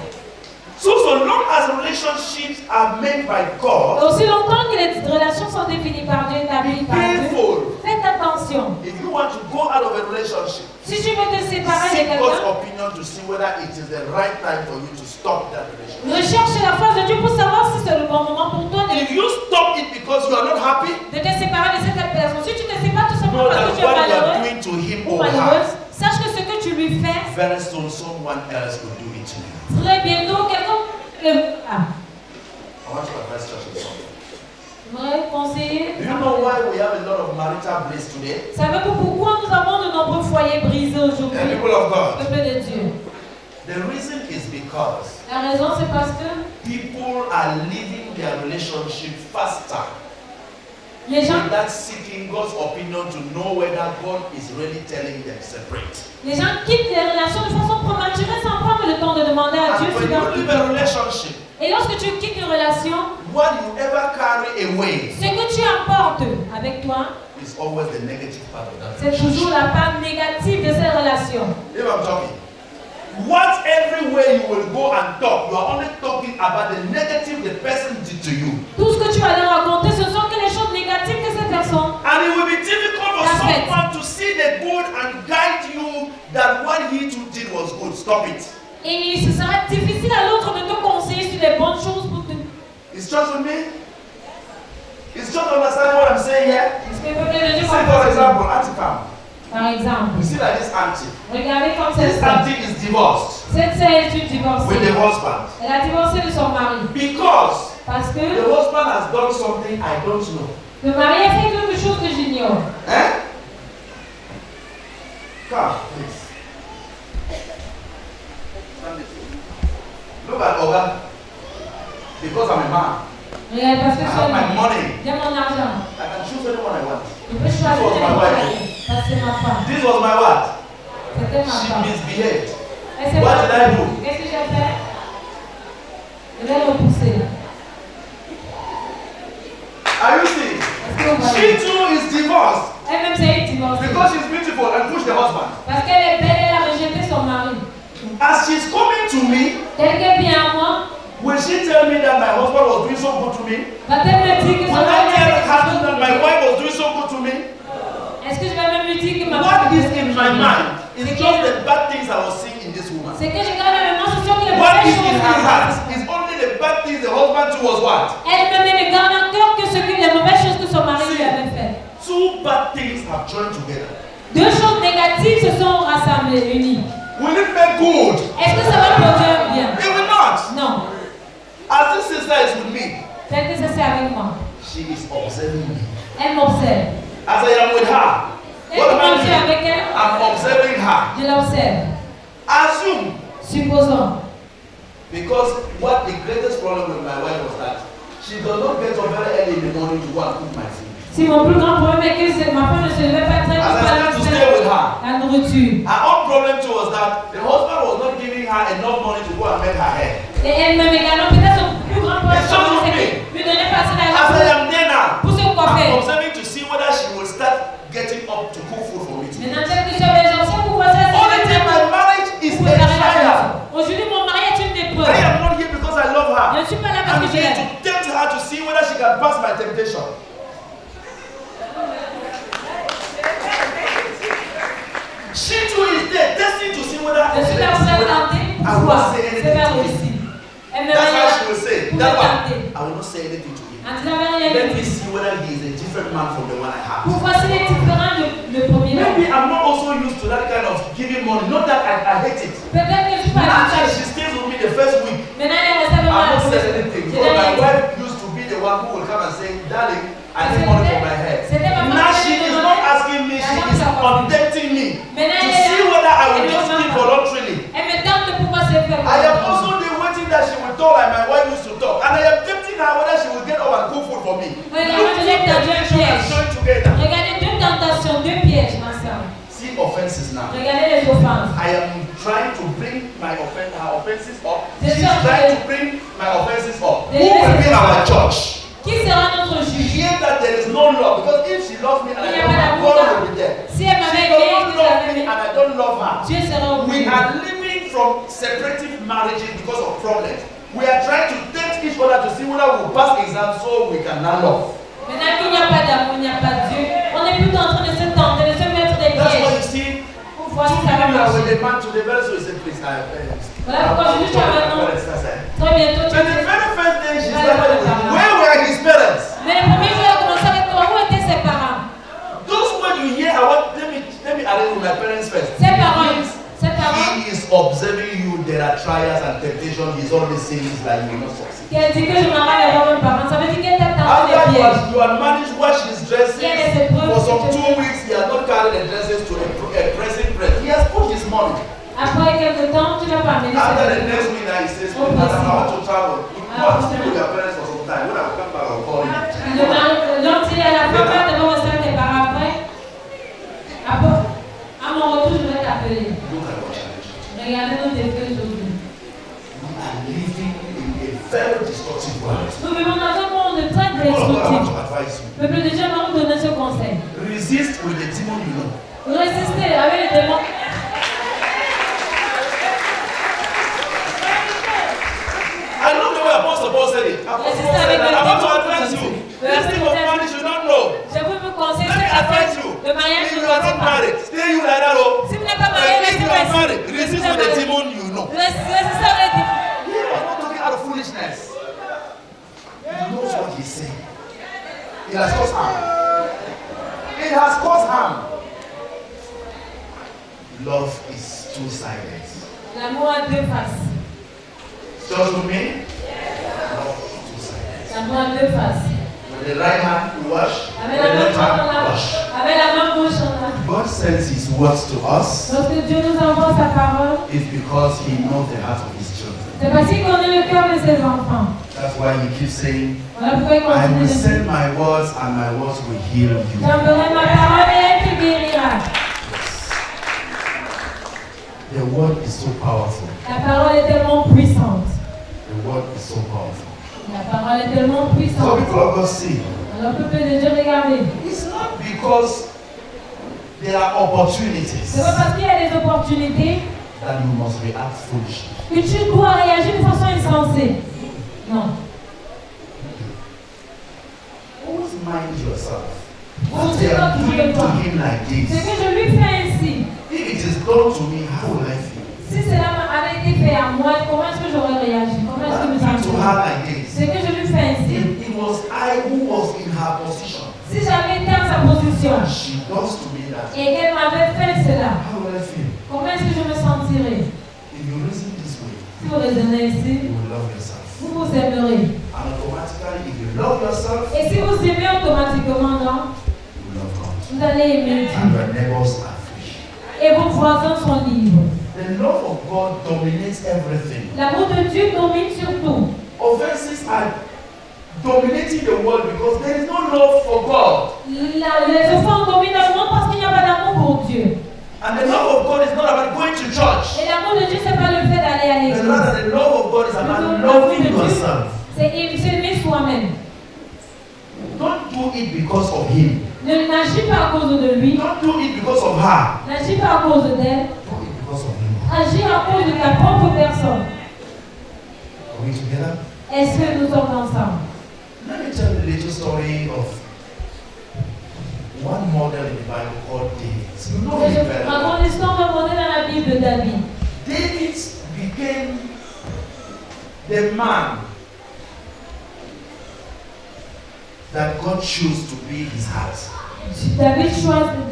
So long as relationships are made by Et God, aussi longtemps que les relations sont définies par Dieu, établies be par Dieu, careful. faites attention. If you want to go out of a relationship, Si tu veux te séparer de seek God's quelqu'un, opinion to see whether it is the right time for you to stop that relationship. recherche la face de Dieu pour savoir si c'est le bon moment pour toi If you stop it because you are not happy, de te séparer de cette personne. Si tu te sépares tout simplement know parce that que tu es what you are malheureux doing to him ou or her, malheureuse, sache que ce que tu lui fais, very soon someone else will do it to you. très bientôt quelqu'un... I want to advise church on something. J'aimerais conseiller... Do you know why we have a lot of marital bliss today? Savez-vous pourquoi nous avons de nombreux foyers brisés The aujourd'hui, people of God. peuple de Dieu? The reason is because La raison, c'est parce que people are leaving their relationship faster les gens without seeking God's opinion to know whether God is really telling them separate. quittent les relations de façon prématurée sans prendre le temps de demander à Dieu And when si leur you leave a relationship, Et lorsque tu quittes une relation, what you ever carry away ce que tu apportes avec toi, is always the negative part of that c'est toujours relationship. la part négative de cette relation. If I'm talking, what everywhere you will go and talk, you are only talking about the negative the person did to you. Tout ce que tu vas leur raconter, ce sont que les choses négatives que cette personne. And it will be difficult for That's it. someone to see the good and guide you that what he too did was good. Stop it. Et ce sera difficile à l'autre de te conseiller sur les bonnes choses pour te. Is church with me? Is church understanding what I'm saying here? Est-ce que le peuple de Dieu Say for comprend? example, Auntie Pam. Par exemple, You see that this auntie. regardez comme This cette sœur. auntie is divorced Cette sœur est une divorcée. with the husband. Elle a divorcé de son mari Because parce que the husband has done something I don't know. le mari a fait quelque chose que j'ignore. Eh? Come, please. Look at Oga. Because I'm a man, Regarde, parce I que have my je money. j'ai mon argent. I can choose anyone I want. Je peux choisir was my quelqu'un wife. parce que c'est ma femme. This was my what? C'était ma She femme. misbehaved. Et c'est What ma did I femme. do? Qu'est-ce que j'ai fait? Je l'ai repoussé. Are you seeing? Est-ce que vous She voyez? too is divorced Elle-même, c'est une divorcée. because she's beautiful and pushed the husband. Parce qu'elle est belle, elle a rejeté son mari. As she's coming to me, Tel qu'elle vient à moi, will she tell me that my husband was doing so good to me? va-t-elle me dire que son Will mari I a tell fait her quelque chose that pour my moi? wife was doing so good to me? Est-ce que je vais même lui dire que ma What femme a is fait in quelque my chose? mind is just the bad things I was seeing in this woman. C'est que je garde la mémoire, ce sont que les What mauvaises is in choses. her heart is only the bad things the husband too was what? Elle-même, elle ne garde en cœur que ce que les mauvaises choses que son mari lui avait fait. Two bad things have joined together. Deux choses négatives se sont rassemblées, unies. Will it make good? Est-ce que ça va produire un bien? It will not. Non. As this sister is with me, Tel que ça c'est avec moi. she is observing me. Elle m'observe. As I am with her, Et what am quand I je suis doing? avec elle, I'm observing her. je l'observe. Assume, Supposons. because what the greatest problem with my wife was that she does not get up very early in the morning to go and cook my food. Si mon plus grand problème est que ma femme ne se levait pas très tôt As I pour started aller to stay with faire her, la nourriture. her own problem too was that the husband was not giving her enough money to go and make her hair. Et elle-même également, peut-être son plus grand problème, Mais ça, je c'est sais. que lui donner pas assez As I d'argent am there now, pour se I'm coiffer. observing to see whether she will start getting up to cook food for me too. Maintenant, tel que je vais j'observe pour voir ça. Only thing my marriage is a trial. Aujourd'hui, mon mari est une épreuve. I am not here because I love her. Je ne suis pas là parce I'm que je here l'aime. to tempt her to see whether she can pass my temptation. She too is there, testing to see whether Je suis là pour la tenter Toutefois, say c'est anything pas to him. réussi. Elle me That's why she regarde will say, pour that me one, garder. I will not say anything to him. Elle dit, jamais rien Let me dit. see whether he is a different man from the one I have. Pour voir s'il est différent de premier homme. Maybe I'm not also used to that kind of giving money. Not that I hate it. Peut-être que je suis pas Now that habituée. she stays with me the first week, Maintenant, elle est restée avec moi I'm la not première saying fois. anything. J'ai Because rien my dit. wife used to be the one who will come and say, darling, I need money for my hair. Now she is not asking me, she is contacting me to see whether I will just give voluntarily. Elle me tente de pouvoir se faire. I am also there waiting that she will talk like my wife used to talk. And I am tempting her whether she will get up and cook food for me. Regarde, je l'ai dans deux pièges. Join together. Regardez deux tentations, deux pièges, ma soeur. See offenses now. Regardez les offenses. I am trying to bring my her offenses up. Yes, She's sir. trying to bring my offenses up. Who Yes, will be sir. our judge? Qui sera notre She juge? hears that there is no love because if she loves me and I Il n'y a love pas her, d'amour. God will be there. Si elle She m'avait does aimé, not si love elle me m'avait and I don't love her. Dieu sera au We bout. are living from separative marriages because of problems. We are trying to test each other to see whether we will pass exams so we can now love. Maintenant qu'il n'y a pas d'amour, il n'y a pas de Dieu. On est plutôt en train de se tenter, de se mettre des That's why you pièges. see, Pour voir si two ça va people are with marcher. a man today, very soon he said, please, Voilà pourquoi je dis que maintenant, très bientôt, But the very first day she Voilà, started, voilà. where were his parents? Mais le premier jour, elle a commencé avec toi. Où étaient ses parents? Those words you hear, let me arrange with my parents first. Ses parents. Ses parents. He is observing you. There are trials and temptations. He's always saying it's like you will not succeed. Qu'elle dit que je m'arrête devant mes parents. Ça veut dire qu'elle t'a tenté After des pièges. you had managed to wash his dresses Yes, for some 2 weeks, he has not carried the dresses to a pressing press. He has put his money. Après quelques temps, tu n'as pas amené After the ses next week, now he says, "Please, madam, I want to travel. You want to stay with your parents for some time. When I will come back, I will call you." Donc, il est à la fin, pas d'abord rester avec tes parents après. À mon retour, je vais t'appeler. Look at what challenge. Regardez nos défis aujourd'hui. We are living in a very destructive world. Nous vivons dans un monde très All of God, I want destructif. to advise you. Peuple de Dieu va nous donner ce conseil. Resist with the demon you know. Résistez avec les démons. I love the way Apostle Paul said it. Apostle Paul said that, I want to advise you. This thing of marriage you don't know. Je veux vous conseiller Let me cette advise affaire you. de mariage. If you are not married, stay you like that. Oh. Si vous n'êtes pas marié, If you are restez married, ainsi. resist with the demon you know. Résistez avec les démons. He was not talking out of foolishness. He knows what he's saying. It has caused harm. It has caused harm. Love is two-sided. L'amour a deux faces. Just with me? Love is two-sided. L'amour a deux faces. With the right hand, you wash. With Avec the la main left hand, gauche, wash. avec la main gauche, on a. God sends his words to us Lorsque Dieu nous envoie sa parole, is because he knows the heart of his children. c'est parce qu'il connaît le cœur de ses enfants. That's why he keeps saying, Voilà pourquoi il I continue will de dire. send my words and my words will heal you. J'enverrai ma parole et elle te guérira. The word is so powerful. La parole est tellement puissante. The word is so powerful. La parole est tellement So puissante. people of God see, Alors, peuple de Dieu, regardez. it's not because there are opportunities C'est pas parce qu'il y a des opportunités that you must react foolishly. que tu dois réagir de façon insensée. Non. Always mind yourself. Vous What they êtes are pas doing to toi. him like C'est this. que je lui fais ainsi. If it is done to me, how will I feel? Si cela avait été fait à moi, comment est-ce que j'aurais réagi? Comment est-ce que je me What to her sentirais? like this? C'est que je lui fais ainsi. It was I who was in her position. Si j'avais été en sa position And she does to me that. et qu'elle m'avait fait cela, How will I feel? comment est-ce que je me sentirais? If you reason this way, Si vous raisonnez ainsi, you will love yourself. vous vous aimerez. And automatically, if you love yourself, Et si vous aimez automatiquement, non, you will love God. vous allez aimer And Dieu. your neighbors are free. Et vos voisins sont libres. The love of God dominates everything. L'amour de Dieu domine sur tout. Offenses are dominating the world because there is no love for God. Les offenses dominent le monde parce qu'il n'y a pas d'amour pour Dieu. And the love of God is not about going to church. Et l'amour de Dieu, ce n'est pas le fait d'aller à But l'église. rather, the love of God is about loving yourself. C'est aimer soi-même. Don't do it because of him. Ne n'agis pas à cause de lui. Don't do it because of her. N'agis pas à cause d'elle. Do it because of him. Agis à cause de ta propre personne. Are we together? Est-ce que nous sommes ensemble? Let me tell you a little story of one model in the Bible called David. You know him Je very well. raconte l'histoire d'un modèle dans la Bible de David. David became the man that God chose to be his heart.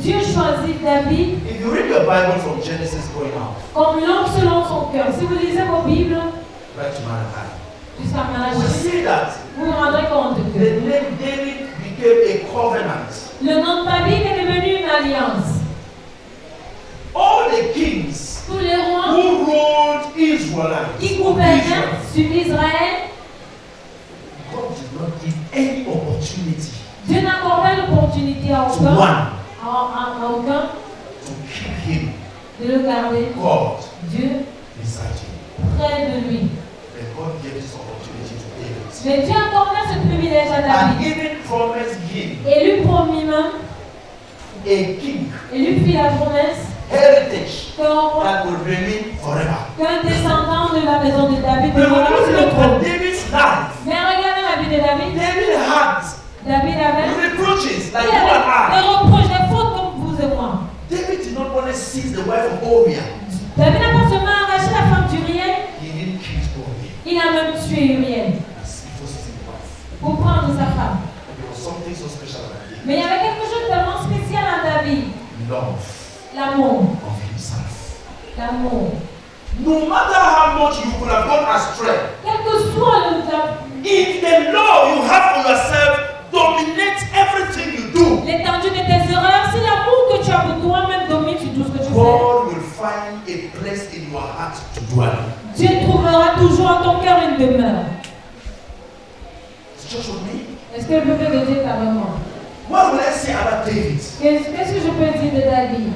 Dieu choisit David If you read your Bible from Genesis going out, comme l'homme selon son cœur. Si vous lisez vos Bibles right to Malachi, jusqu'à we Malachie, see that vous vous rendrez compte the que name David became a covenant. le nom de David est devenu une alliance. All the kings Tous les rois who ruled Israel, qui gouvernaient sur Israël, God did not give any opportunity Dieu n'accordait l'opportunité à to aucun, one à aucun to keep him, de le garder. God, Dieu beside him. près de lui. But God gave this opportunity to David. Mais Dieu accordait ce privilège à And David even promised him et lui promit même, a king, et lui fit la promesse heritage qu'un that will remain forever. descendant de la maison de David But when deviendra you sur le look trône. at David's life, Mais regardez la vie de David. David had David avait reproaches like il you and avait des I. reproches, des fautes comme vous et moi. David did not only seize the wife of Uriah, David n'a pas seulement arraché la femme d'Uriel, he didn't kill Uriah. il a même tué Uriel He was his wife. pour prendre sa femme. There was something so special about David. Mais il y avait quelque chose de tellement spécial à David. Love L'amour. of himself. L'amour. No matter how much you could have gone astray, Quel que soit if the law you have for yourself dominates everything you do, l'étendue de tes erreurs, si l'amour que tu as pour toi-même domine sur tout ce que tu fais, God will find a place in your heart to dwell. Dieu trouvera toujours en ton cœur une demeure. It's just with me. Est-ce que le peuple de Dieu est avec moi? What will I say about David? Qu'est-ce que je peux dire de David?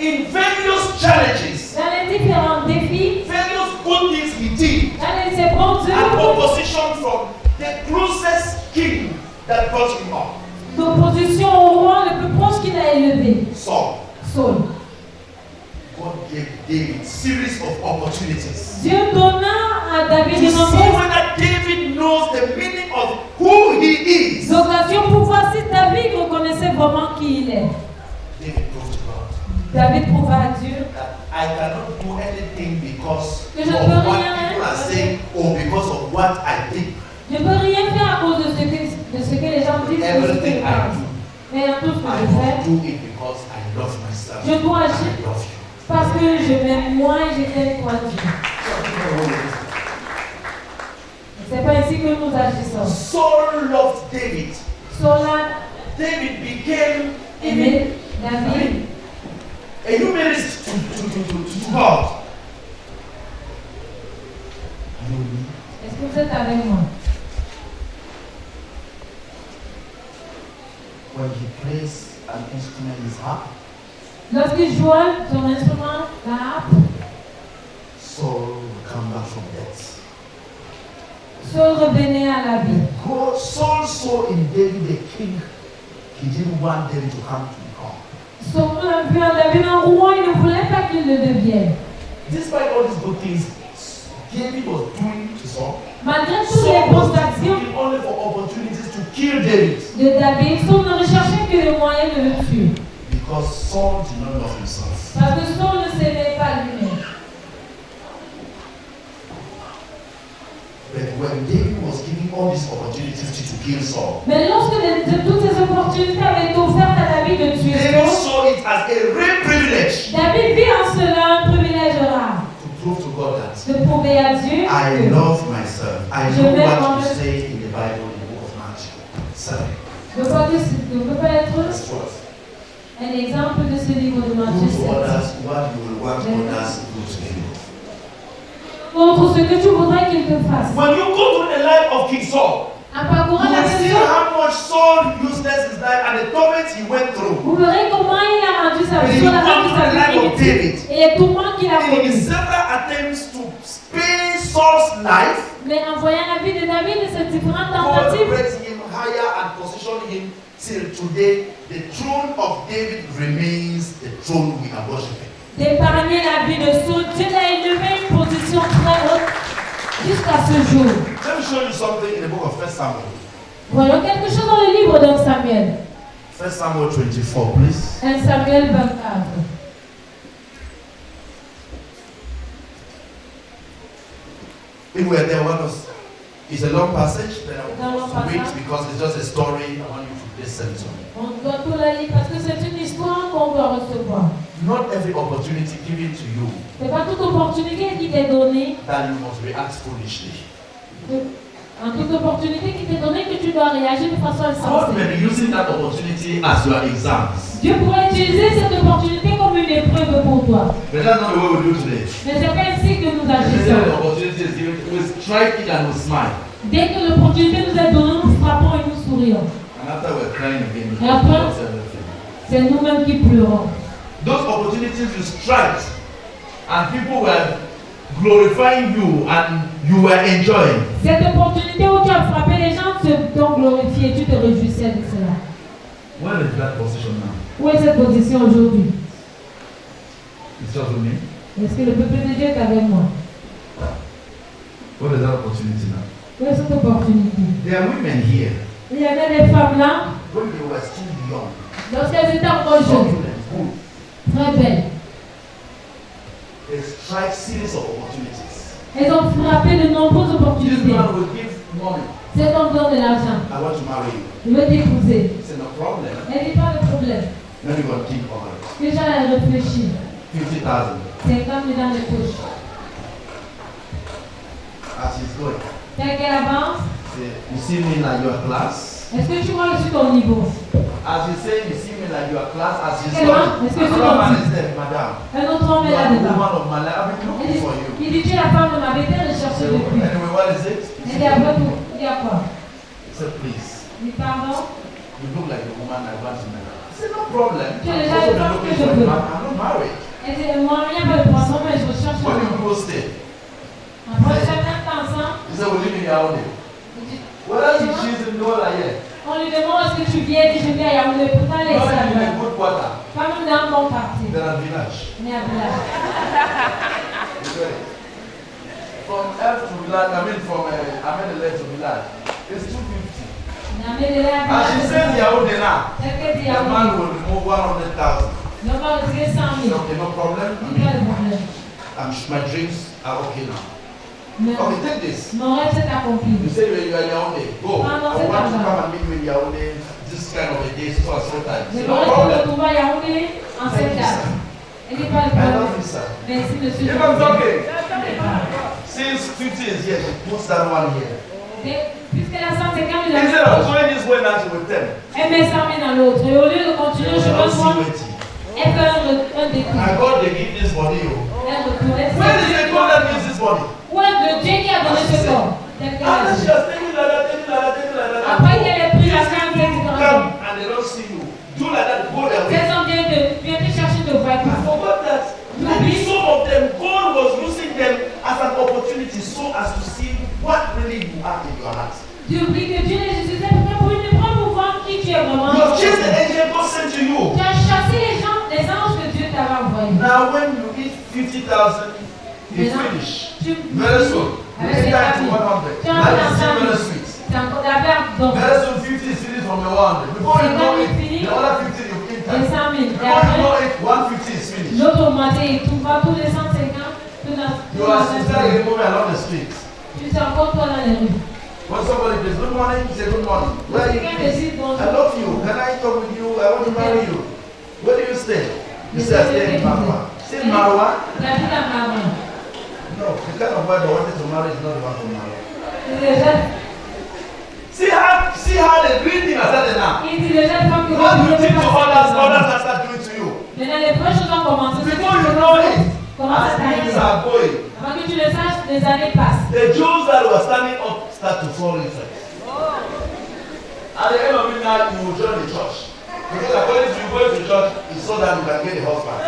In various challenges, Dans les différents défis, various good things he did, dans ses bons and œuvres, opposition from the closest king that brought him up, d'opposition au roi le plus proche qu'il a élevé, Saul. Saul. God gave David series of opportunities Dieu donna à David to de see nombreuses whether David knows the meaning of who he is. occasions pour voir si David reconnaissait vraiment qui il est. David proved to God David prouva à Dieu that I cannot do anything because que je of ne peux what rien, people are saying or because of what I think. je ne peux rien faire à cause de ce que les gens disent, de ce Everything qu'ils I pensent. do, Mais en tout ce que I je must fais, do it because I love myself. je dois and agir I love you. parce que je m'aime moi et je t'aime toi Dieu. C'est pas ainsi que nous agissons. Saul loved David. Sola David became aimait even David. a humanist to God. Est-ce que vous êtes avec moi? When he plays an instrument, his harp, Lorsqu'il joue son instrument, la harpe, Saul will come back from death. Saul revenait à la vie. God, Saul saw in David a king. He didn't want David to come to become. Saul a vu en David un roi, il ne voulait pas qu'il le devienne. Despite all these good things David was doing to Saul, Malgré toutes les Saul was bonnes actions looking only for opportunities to kill David de David, Saul ne recherchait que les moyens de le tuer. because Saul did not love himself. Parce que Saul ne s'aimait pas lui-même. But when David was giving all these opportunities to kill Saul, Mais lorsque toutes ces opportunités avaient été offertes à David de tuer David Saul, saw it as a real privilege David vit en cela un privilège rare to prove to God that de prouver à Dieu I que love myself. I Je know m'aime what moi-même. you say in the Bible in the book of Matthew 7, ne peut pas être verse 12. un exemple de ce livre de Do Matthieu to 7. others what you will want others to do to you. Montre ce que tu voudrais qu'il te fasse. When you go through the life of King Saul, En parcourant you la will see question, how much Saul useless his life and the torments he went through. vous verrez comment il a rendu sa When vie, you il a rendu come to sa the life vie of David, et les tourments qu'il a in his connus. several attempts to spare Saul's life, Mais en voyant la vie de David et ses différentes God tentatives, raised him higher and positioned him till today. The throne of David remains the throne we are worshiping. d'épargner la vie de Saul, Dieu l'a élevé une position très haute jusqu'à ce jour. Let me show you something in the book of 1 Samuel. Voyons quelque chose dans le livre de Samuel. 1 Samuel 24, please. 1 Samuel 24. If we are there, it's a long passage, then I Dans le will wait passage. because it's just a story. I want you to listen to me. On doit tout la lire parce que c'est une histoire qu'on doit recevoir. Not every opportunity given to you C'est pas toute opportunité qui t'est donnée, that you must react foolishly. en toute opportunité qui t'est donnée que tu dois réagir de façon God insensée. may be using that opportunity as your exams. Dieu pourrait utiliser cette opportunité comme une épreuve pour toi. But that's not the way we do today. Mais c'est pas ainsi que nous When agissons. the opportunity is given, we strike it and we smile. Dès que l'opportunité nous est donnée, nous frappons et nous sourions. And after we're crying again, we Et après? lost everything. C'est nous-mêmes qui pleurons. Those opportunities you strike and people were glorifying you and you were enjoying. Cette opportunité où tu as frappé les gens t'ont glorifié, tu te réjouissais de cela. Where is that position now? Où est cette position aujourd'hui? It's just with me. Est-ce que le peuple de Dieu est avec moi? What is that opportunity now? Où est cette opportunité? There are women here Il y avait des femmes là, when they were still young, lorsqu'elles étaient encore jeunes, succulent, good. très belles. They strike series of opportunities. Elles ont frappé de nombreuses This opportunités. man will give money. Cet homme donne de l'argent. I want to marry you. Je veux t'épouser. It's no problem. Elle dit pas de problème. Then you go think about it. Déjà, elle réfléchit. 50,000. 50 000 dans les poches. As he's going. Dès qu'elle avance, Say, you see me like your class. est-ce que tu vois sur ton niveau? As you say, you see me like your class. As he's Okay, going. ma'am. Excuse me, Another man ma'am. is there, madam. Un autre homme You est are the là-dedans. woman of my life. I've been looking for you. Il dit, tu es la femme de ma vie, elle recherche So, depuis. anyway, what is it? Elle dit, après tout, il y a quoi? He said, please. Il dit, pardon? You look like the woman I want to marry. I said, no problem. Tu I'm es also déjà been une looking femme for que je a veux. man. I'm not married. Elle dit, moi, il n'y a pas de poisson, mais je recherche When un you homme. go stay, Après un certain temps ensemble, he said, we live in Yaoundé. il dit, Whether she's in Douala yet, on lui demande est-ce que tu viens, il dit, je viens à Yaoundé, pourtant les not in a salles, good quarter, pas même dans un bon quartier. then a village. Mais à Village. You get it? From F to village, from Amenele to village, it's 250. On a mis de là à And she Village. says Yaoundé now, C'est que dit the Yaoundé. man will remove 100,000. On va retirer 100 So, 000. okay, no problem. Il n'y a pas de problème. My dreams are okay now. Mais Okay, take this. mon rêve s'est accompli. You say you are Yaoundé. Go. Ah, no, I want to c'est come and meet you in Yaoundé this kind of a day, so and so time. Je No voudrais te problem. retrouver à Yaoundé en Thank cette you, date. sir. Il n'y a pas de I problème. love you, sir. Merci, monsieur. If I'm talking, since 50 is here, she puts that one here. Puisqu'elle a 150 000 Instead of going this way now, she will tell. elle met 100 000 dans l'autre. Et au lieu de continuer le I chemin don't see droit, waiting. elle fait un détour. I got the give this body. Oh. Elle retourne. Elle Where is sait the God that gives this body? où est le Dieu qui a donné ce corps? Tel qu'elle a And then she dit. has taken like that, taken like that, taken like that. Après qu'elle ait pris la femme, elle dit Come and they don't see you. Do like that, go their way. ces hommes viennent te chercher de voir. I forgot that. Maybe some of them, God was using them as an opportunity so as to see what really you have in your heart. Tu oublies que Dieu les utilisait pour une épreuve pour voir qui tu es vraiment. You have chased the angel God sent to you. Tu as chassé les gens, les anges que Dieu t'avait envoyés. Now when you eat 50,000, you Maintenant, finish. tu Very soon. You Avec get les back to familles. 100. Tu as That is un still famille. very sweet. C'est encore d'affaires donc. Very soon 50 is finished from the 100. Before you know it, the other 50 you eat Les that. 100 000. Et Before you know après, it, 150 is finished. l'autre moitié, il trouve tous les 150. You are sister you moving along the street. Tu es encore toi dans les rues. When somebody says good morning, you say good morning. Where are you? Quelqu'un te dit bonjour. I love you. Can I talk with you? I want to marry you. Where do you stay? You say I stay in Marwa. Say Marwa? Il a vu la maman. No, the kind of boy that wanted to marry is not the one from Marwa. Il déjà, See how the green thing has started now. il dit déjà une fois que What do you think to others, Maintenant, others have started doing to you? les vraies choses ont commencé. Before you know it, Commence as à things t'arriver. are going, Avant que tu le saches, les années passent. the Jews that were standing up start to fall inside. At the end of it now, you will join the church. Because according to you going to church, it's so that you can get a husband.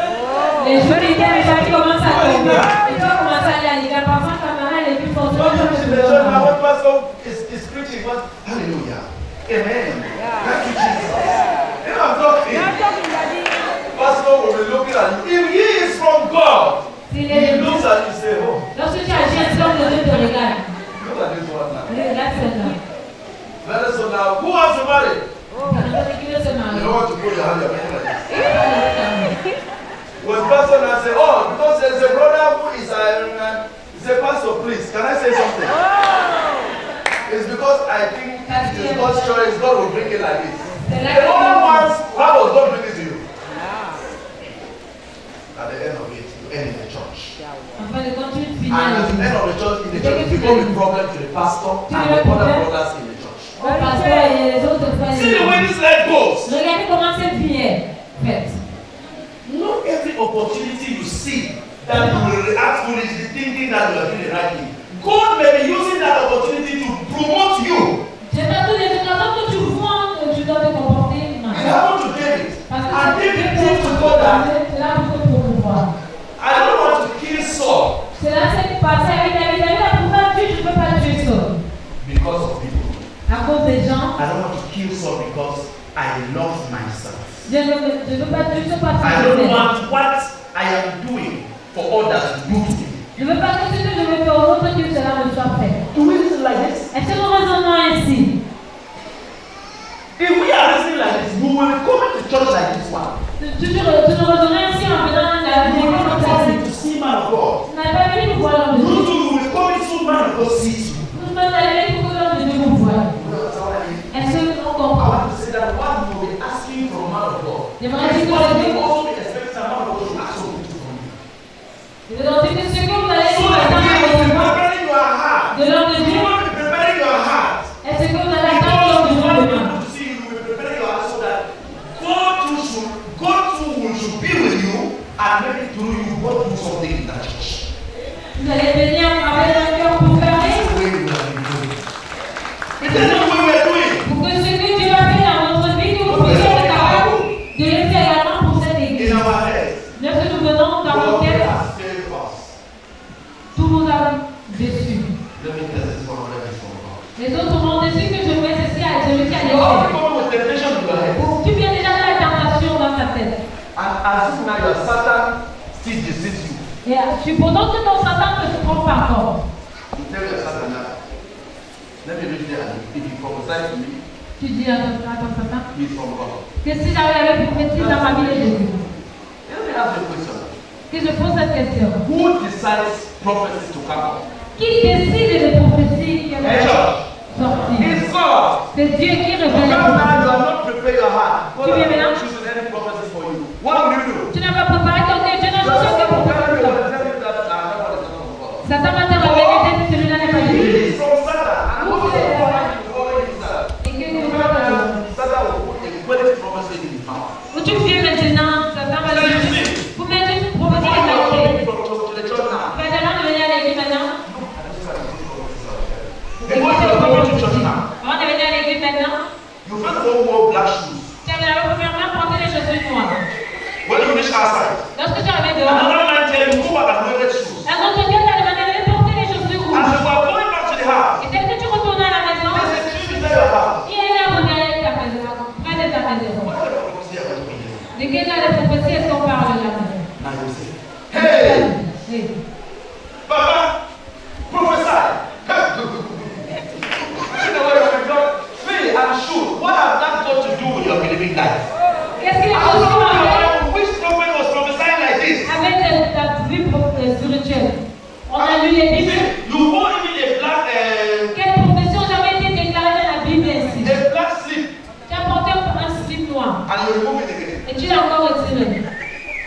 Les jours étaient déjà qui commencent à tomber. Et tu vas commencer à aller à l'hiver. Parfois, ta maman elle est plus forte. When you reach in the church now, when pastor is preaching, what? Hallelujah. Amen. Thank you, Jesus. You know, I'm talking. Pastor will be looking at you. If he is from God, he looks at you and say, oh, Lorsque tu agis ainsi, l'homme de Dieu te regarde. look at this one now. Regarde celle-là. Very soon now, who wants to marry? Qui veut se You marier? don't want to put your hand up like this. When pastor now say, oh, because there's a brother who is a pastor, Pastor, please, can I say something? It's because I think it is God's choice. God will bring it like this. The other ones, how was God bring it to you? At the end of it, you end in the church. And at the end of the church, in the church, it becomes a problem to the pastor and the other brothers in the church. See the way this life goes. Regardez comment cette vie est faite. Not every opportunity you see that you will react foolishly thinking that you are doing the right thing. God may be using that opportunity to promote you. C'est pas tous les occasions que tu vois que tu dois te comporter mal. It happened to David. Parce que And David proved to God that I don't want to kill Saul. Cela s'est passé avec David. David a prouvé à Dieu, je ne peux pas tuer Saul. Because of people. À cause des gens. I don't want to kill Saul because I love myself. Je ne veux pas tuer Saul parce que I don't want what I am doing for others to do to me. Je ne veux pas que ce que je veux faire aux autres, que cela me soit fait. Do we listen like this? Est-ce que nous raisonnons ainsi? If we are listening like this, we will come to church like this one. Tu nous raisonnons ainsi en venant la vie comme ça. To see man of God. Tu n'as pas venu nous voir l'homme de Dieu. You too will come into man of God sees you. Nous sommes allés pour que l'homme de Dieu nous voie. Est-ce que nous I comprend? want to say that what you will be asking from man of God. J'aimerais dire You que also be expecting a man of God to ask something from you. je veux dire que ce que vous allez So that you will be preparing your heart. de l'homme de You Dieu. will be preparing your heart. Est-ce que vous allez attendre l'homme de Dieu demain? To see you will be preparing your heart so that God too should be with you and maybe through you God do something in that church. Vous allez venir avec un cœur pour faire That's the way we have been doing. It is not what we are doing. pour que ce que Dieu a fait dans notre vie, que vous puissiez être capable de le faire également pour cette église. In our heads, Lorsque nous venons dans nos God têtes, has failed us. tout nous a déçus. Let me tell this one, let me from God. Les autres m'ont déçu que je fais ceci à celui qui a You already déçu. come with temptation in your head. Tu viens déjà de la tentation dans ta tête. And as if now your Satan still deceives you. Et supposons que ton Satan ne te trompe pas encore. You tell your Satan that, let me read there, if you prophesy to me, Tu dis à ton Satan he is from God. que si j'avais prophétisé dans ma vie de Jésus, Let me ask you a question. que je pose cette question. Who decides prophecies to come out? Qui décide des prophéties qui Hey, vont church. sortir? It's God. C'est Dieu qui révèle les Now you prophéties. have not prepared your heart. God Tu viens has not maintenant? chosen any prophecies for you. What will you do? Tu n'as pas préparé ton cœur, Dieu n'a Just choisi que pour tell me toi. what tell you that that one is not from God. Satan va te révéler que celui-là n'est pas de Dieu. He is from Satan. And who is the one that you follow himself? Et que tu vas te Satan will put a great prophecy in his mouth. où tu viens maintenant, Satan va te dire, vous mettez une prophétie What de you are qualité. coming to the church now? Tu vas maintenant devenir à l'église maintenant. The more you are coming to church now, Avant de venir à l'église maintenant, you first of all wear black shoes. tu vas premièrement porter les chaussures noires. When you reach outside, Lorsque tu arrives dehors, another man tell you go back and wear red shoes. un autre gars t'a demandé de porter les chaussures As rouges. you are going back to the house, Et dès que tu retournes à la maison, there's a tree beside your house. il y a un arbre derrière ta maison, près de ta maison. What kind of prophecy are you doing? De quel genre de prophétie est-ce qu'on parle là? Now you say, hey, Oui. Papa, prophesy. You know what you have done? Me, I'm sure. What has that got to do with your believing life? Qu'est-ce qu'il y a I don't de know which prophet was prophesying like this. avec ta vie spirituelle? On a lu les Bibles. You won't even a black, Quelle profession jamais été déclarée dans la Bible ainsi? a black slip, Tu as porté un slip noir and you remove it again. et tu l'as encore retiré.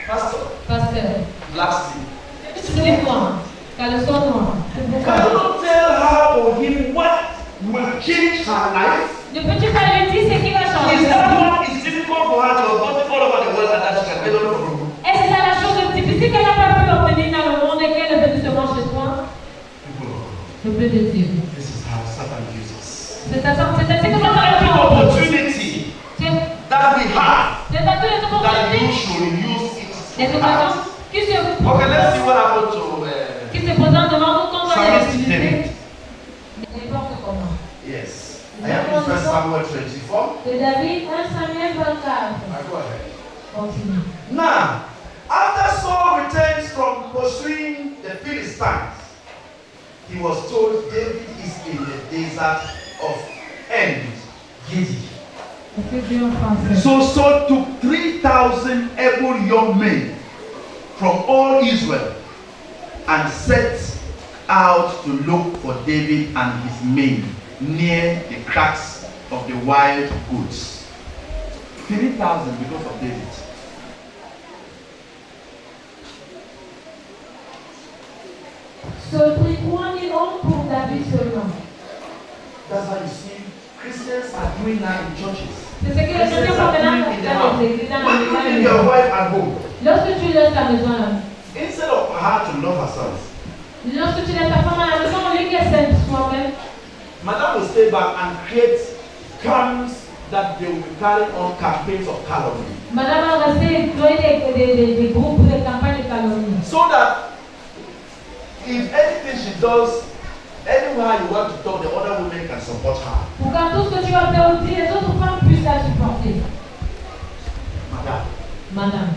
Pastor, Pasteur, black slip. slip noir, caleçon noir. C'est Can pourquoi. you not tell her or him what will change her life? Ne peux-tu pas lui dire ce qui va changer Is sa that vie? what is difficult for her to have gotten all over the world and that she can get on from you? Est-ce que c'est la chose difficile qu'elle n'a pas pu obtenir dans le monde et qu'elle veut seulement chez toi? Le bleu de Dieu. This is how Satan uses. C'est ainsi que nous Every avons opportunity that we have, c'est à tous les that you opportunités, should use it. les occasions qui se Okay, let's see what happened to qui se présentent devant nous quand on doit les Psalmist utiliser. David. N'importe comment. Yes. I am in 1 Samuel 24. De David, 1 Samuel 24. Go ahead. Continue. Now, after Saul returns from pursuing the Philistines, he was told David is in the desert of En-Gedi. Est-ce que Dieu en français? So Saul took 3,000 able young men from all Israel and set out to look for David and his men near the cracks of the wild goats. 3,000 because of David. Ce prix 3000 hommes pour David seulement. That's why you see Christians are doing now in churches. C'est ce que les chrétiens font maintenant dans les églises. When you leave your wife at home, Lorsque tu laisses la maison là, instead of her to love herself, lorsque tu laisses ta femme à la maison, au lieu qu'elle s'aime soi-même, Madame will stay back and create camps that they will carry on campaigns of calumny. madame va rester employer des groupes de campagne de calomnie. So that if anything she does, anywhere you want to talk, the other women can support her. Pour que tout ce que tu vas faire aussi, les autres femmes puissent la supporter. Madame, Madame,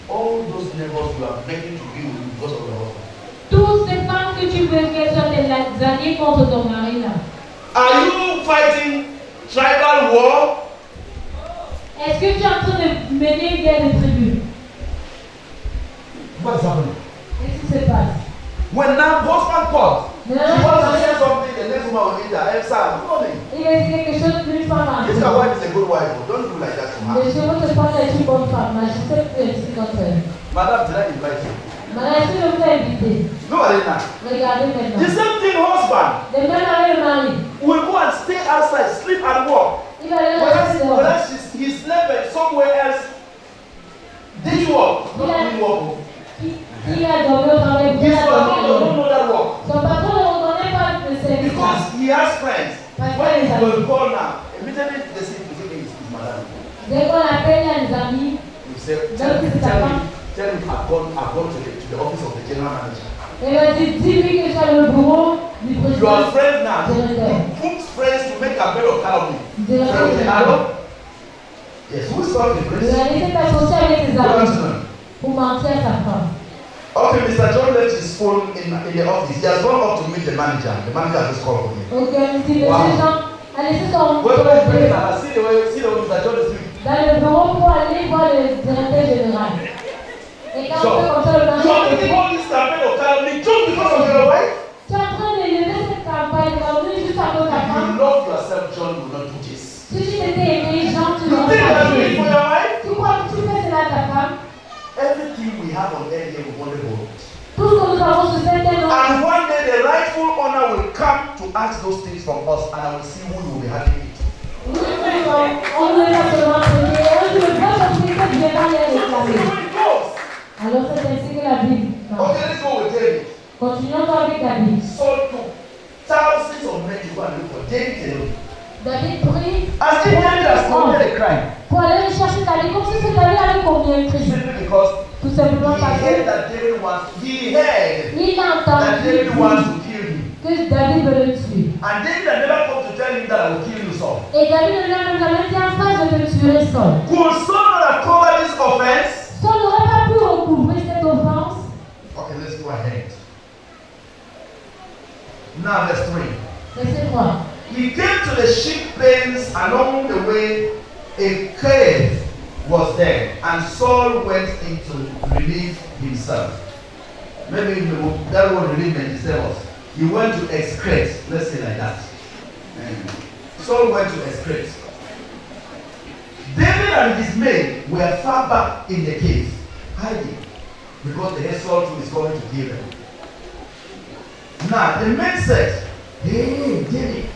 all those neighbors you are making to be with you because of your husband. toutes ces femmes que tu veux qu'elles soient des alliées contre ton mari là. Are you fighting tribal war? Est-ce que tu es en train de mener une guerre de tribus? What is happening? Qu'est-ce qui se passe? When now husband calls, she Non, wants to say something, the next woman will enter. Hey, sir, good morning. il est quelque chose de plus femme. This your wife is a good wife. Don't do like that to her. Mais je veux te prendre une bonne femme. Je sais que tu es comme ça. Madam, did I invite you? Madame, est-ce que je vous ai invité? Look at it now. Regardez The maintenant. same thing husband Le même avec le mari. will go and stay outside, sleep and walk. Il va aller rester dehors. Whether he slept somewhere else, did you walk? No, Yeah. didn't walk. Il a dormi au travail. His Bien patron dormi. don't know that walk. Son patron ne reconnaît pas le service. Because he has friends. Parce When qu'il he a des will amis. call now, immediately they say, it's madam. Dès qu'on appelle, il y a des amis. You say, Don't sit down. tell him I've gone to the office of the general manager. Et va dire, dis-lui que je suis dans le bureau du You président. are friends now. Directeur. You put friends to make a better calumny. Directeur Friends, général. hello? Yes, who is talking, Il please? va laisser t'associer avec tes Good amis afternoon. pour mentir à sa femme. Okay, Mr. John left his phone in the office. He has gone up to meet the manager. The manager has just called for him. Ok, si Wow. monsieur Jean a laissé son Wait, téléphone see the way Mr. John is doing. dans le bureau pour aller voir le directeur général. Et quand on fait comme ça, le You are manager making all this campaign of calumny just because of your wife? tu es en train de lever cette campagne de calomnie juste à cause de ta If femme. you love yourself, John will not do this. Si tu t'étais aimé, Jean, tu You l'aurais think pas that's doing for fait. your wife? Tu crois que tu fais cela à ta femme? Everything we have on earth here, we want to hold. Tout ce que nous avons sur cette terre, And one day the rightful owner will come to ask those things from us, and I will see who will be having it. on ne veut pas seulement prier. On ne veut pas prier que Dieu va les So this is réclamer. where it goes. Alors c'est ainsi que la Bible marche. Okay, let's go with David. Continuons avec David. Saul took thousands of men to go and look for David alone. David prie As if David has committed a crime. pour aller rechercher David, comme si c'est David avait commis un crime. Simply because Tout simplement he parce heard que that David wants, he heard il a that entendu David wants to kill him. que David veut le tuer. And David had never come to tell him that I will kill you, Saul. Et David ne lui a même jamais dit en face de te tuer Saul. Could Saul not have covered this offense? Saul n'aurait pas pu recouvrir cette offense. Okay, let's go ahead. Now, verse 3. Verset 3. He came to the sheep pens. Along the way, a cave was there, and Saul went in to relieve himself. Maybe that word relievement is there was. He went to excrete. Let's say like that. Saul went to excrete. David and his men were far back in the cave, hiding, because the head Saul too is going to kill them. Now the men said, "Hey, David,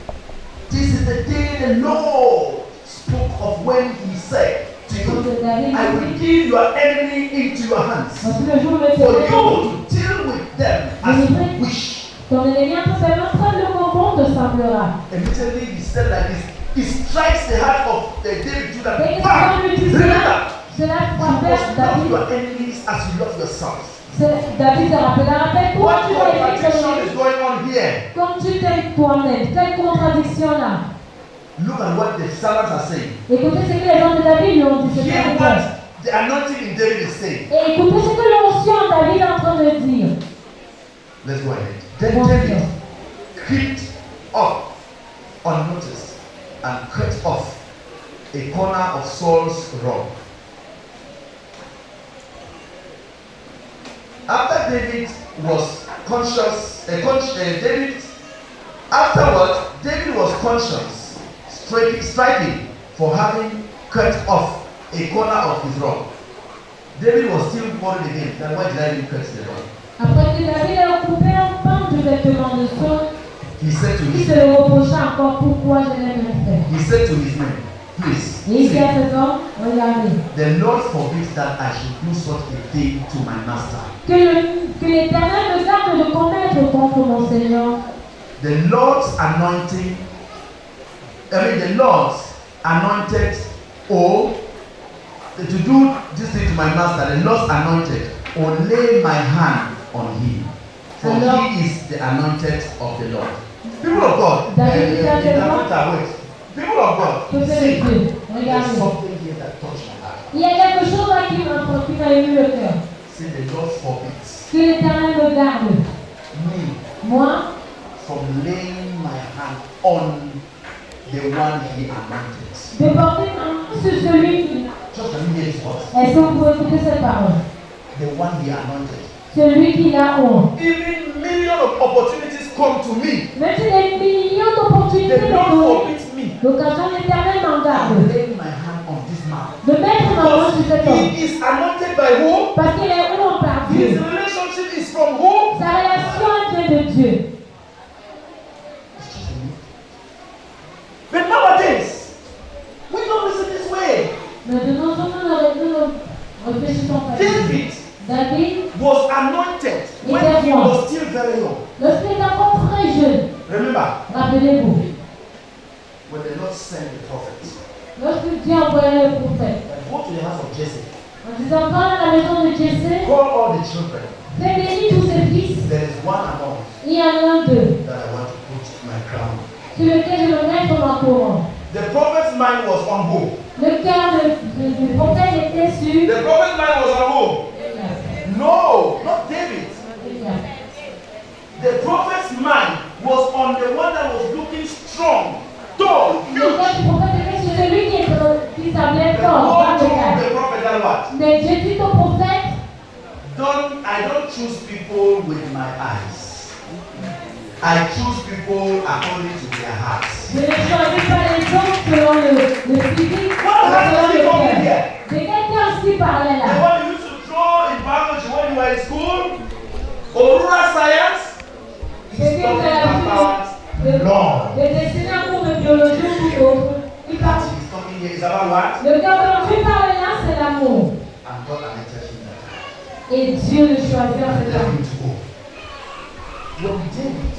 this is the day the Lord spoke of when he said to you, I will give your enemy into your hands, Voici le jour où le for Seigneur, you to deal with them as you wish." ton ennemi en train de confondre semblera. Immediately he said like this, he strikes the heart of the David Judah. Dès que Bam! Saul lui dit Remember, cela you frappait must love David. your enemies as you love yourself. David se rappela, rappelle-toi, What tu vas aimer ton contradiction ennemi is going on here? comme tu t'aimes toi-même. Quelle contradiction là. Look at what the servants are saying. Écoutez ce que les gens de David lui ont dit. C'est Hear très clair. what the anointing in David is saying. Et écoutez ce que l'onction en David est en train de dire. Let's go ahead. Then David crept up unnoticed and cut off a corner of Saul's robe. After David was David, afterwards, David was conscious, striking for having cut off a corner of his robe. David was still worried again. Then why did I even cut the robe? Après que David a coupé un pan du vêtement de Saul, He said to il his se le reprocha encore pourquoi je l'ai même fait. He said to his men, please, Et il dit see, à cet homme, regardez, the Lord forbids that I should do such a thing to my master. que l'Éternel me garde de commettre contre mon Seigneur. The Lord's anointing, the Lord's anointed, or to do this thing to my master, the Lord's anointed, or lay my hand on him, for he is the anointed of the Lord. People of God, people of God, see, there's something here that touched my heart. Il y a quelque chose là qui m'a ému le cœur. See, the Lord forbids Que l'Éternel me garde, me moi, from laying my hand on the one he anointed. de porter ma main sur celui qui... Just let me hear this voice. Est-ce que vous pouvez écouter cette parole? The one he anointed. Celui qui l'a honte. Even millions of opportunities come to me. Même si des millions d'opportunités The me Lord donnent, forbids me. l'occasion de l'Éternel m'en I'm garde. laying my hand on this man. De mettre ma main sur cet Because homme. he is anointed by who? Parce qu'il est honte par His Dieu. relationship is from who? Sa relation vient de Dieu. But nowadays, we don't listen this way. Mais de nos jours, nous ne réfléchissons pas. David David, was anointed when he was still very young. lorsqu'il est encore très jeune, Remember, rappelez-vous, when the Lord sent the prophet, lorsque Dieu envoyait le prophète, go to the house of Jesse, en disant, va à la maison de Jessé, call all the children. fais bénir tous ses fils, There is one among us il y en a un d'eux, that I want to put my crown on. sur lequel je vais mettre ma couronne. The prophet's mind was on who? Le cœur du prophète était sur... The prophet's mind was on who? No, not David. The prophet's mind was on the one that was looking strong, tall, Le cœur huge. du prophète était sur celui qui semblait The fort, Lord pas de told taille. the prophet that what? Mais Dieu dit au prophète, I don't choose people with my eyes. I choose people according to their hearts. je ne choisis pas les gens selon le physique, What mais has selon he le told me cœur. here? C'est quelqu'un qui parlait The là. one you used to draw in biology when you were in school, or rural science, C'est is quelqu'un talking about law. de dessiner un cours de biologie ou autre. Il That parle. is talking here is about what? Le cœur dont tu parles là, c'est l'amour. And God anointed him that Et Dieu le choisit en and cet let homme. him to go. When David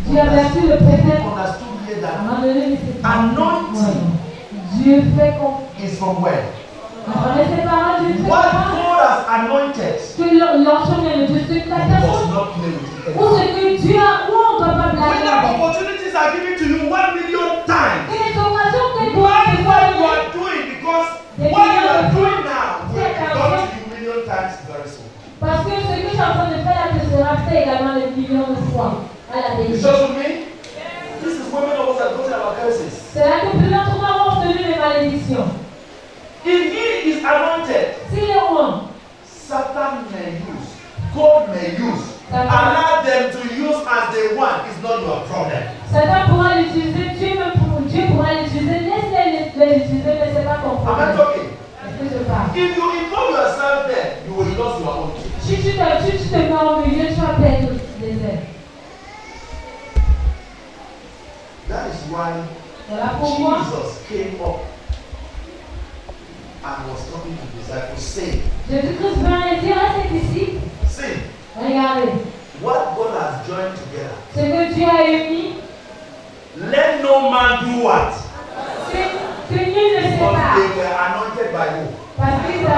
Dieu a averti le prophète. understood here À un that moment donné, c'est anointing Dieu fait qu'on... is from where? Après ces paroles, Dieu fait What qu'on... God has anointed, Que l'ensemble vient de Dieu, c'est que la you must personne... not play with it. Ou ce que Dieu a... Ou on ne doit pas When blaguer the avec. opportunities are given to you 1 million times, Et les occasions que Dieu mind te what you donne, are doing, because what you are doing now will be done to you 1 million times very soon. parce que ce que je suis en train de faire là, te sera fait également des millions de fois à la You télé. just with me? This is women of us that go to our curses. C'est là que plusieurs d'entre nous avons obtenu les malédictions. If he is anointed, Si les rois, Satan may use, God may use, allow them to use as they want. It's not your problem. Satan pourra l'utiliser, Dieu pourra l'utiliser, laisse-les l'utiliser, mais ce n'est pas ton Am I problème. talking? Est-ce que je parle? If you involve yourself there, you will lose your own key. Si tu te mets au milieu, tu vas perdre les ailes. That is why Voilà pourquoi Jesus came up and was talking to the disciples, saying, Jésus-Christ vint dire à ses disciples, see, regardez, what God has joined together, ce que Dieu a uni, let no man do what? que nul ne Because sépare. they were anointed by who? Parce qu'ils ont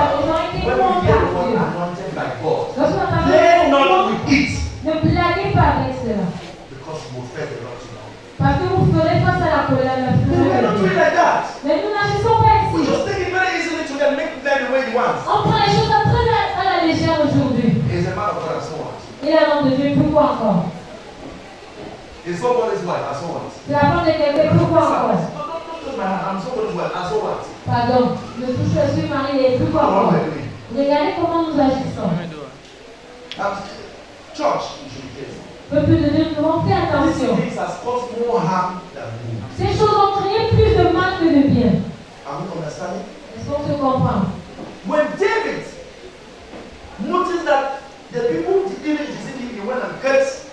été When bons we hear the par word Dieu. anointed by God, Lorsqu'on entend play le not mot, with it, ne blaguez pas avec cela. because you will fail the Lord to know. Parce que vous ferez face à la colère de We were not doing Dieu. like that. Mais nous n'agissons pas We ici. just take it very easily to them, make them the way he wants. On prend les choses très à la légère aujourd'hui. He's a man of God and so what? Et la langue de Dieu, pourquoi encore? He's somebody's wife and so what? C'est la femme de quelqu'un, pourquoi encore? Don't touch my hand, I'm somebody's wife and so what? Pardon, ne touche pas sur Marie et pourquoi Come on, encore? baby. Regardez comment nous agissons. Church, you should be careful. Peuple de Dieu, nous devons faire These attention. things has caused more harm than good. Ces choses ont créé plus de mal que de bien. Are we understanding? Est-ce qu'on se comprend? When David noticed that the people didn't deceive him, he went and cursed.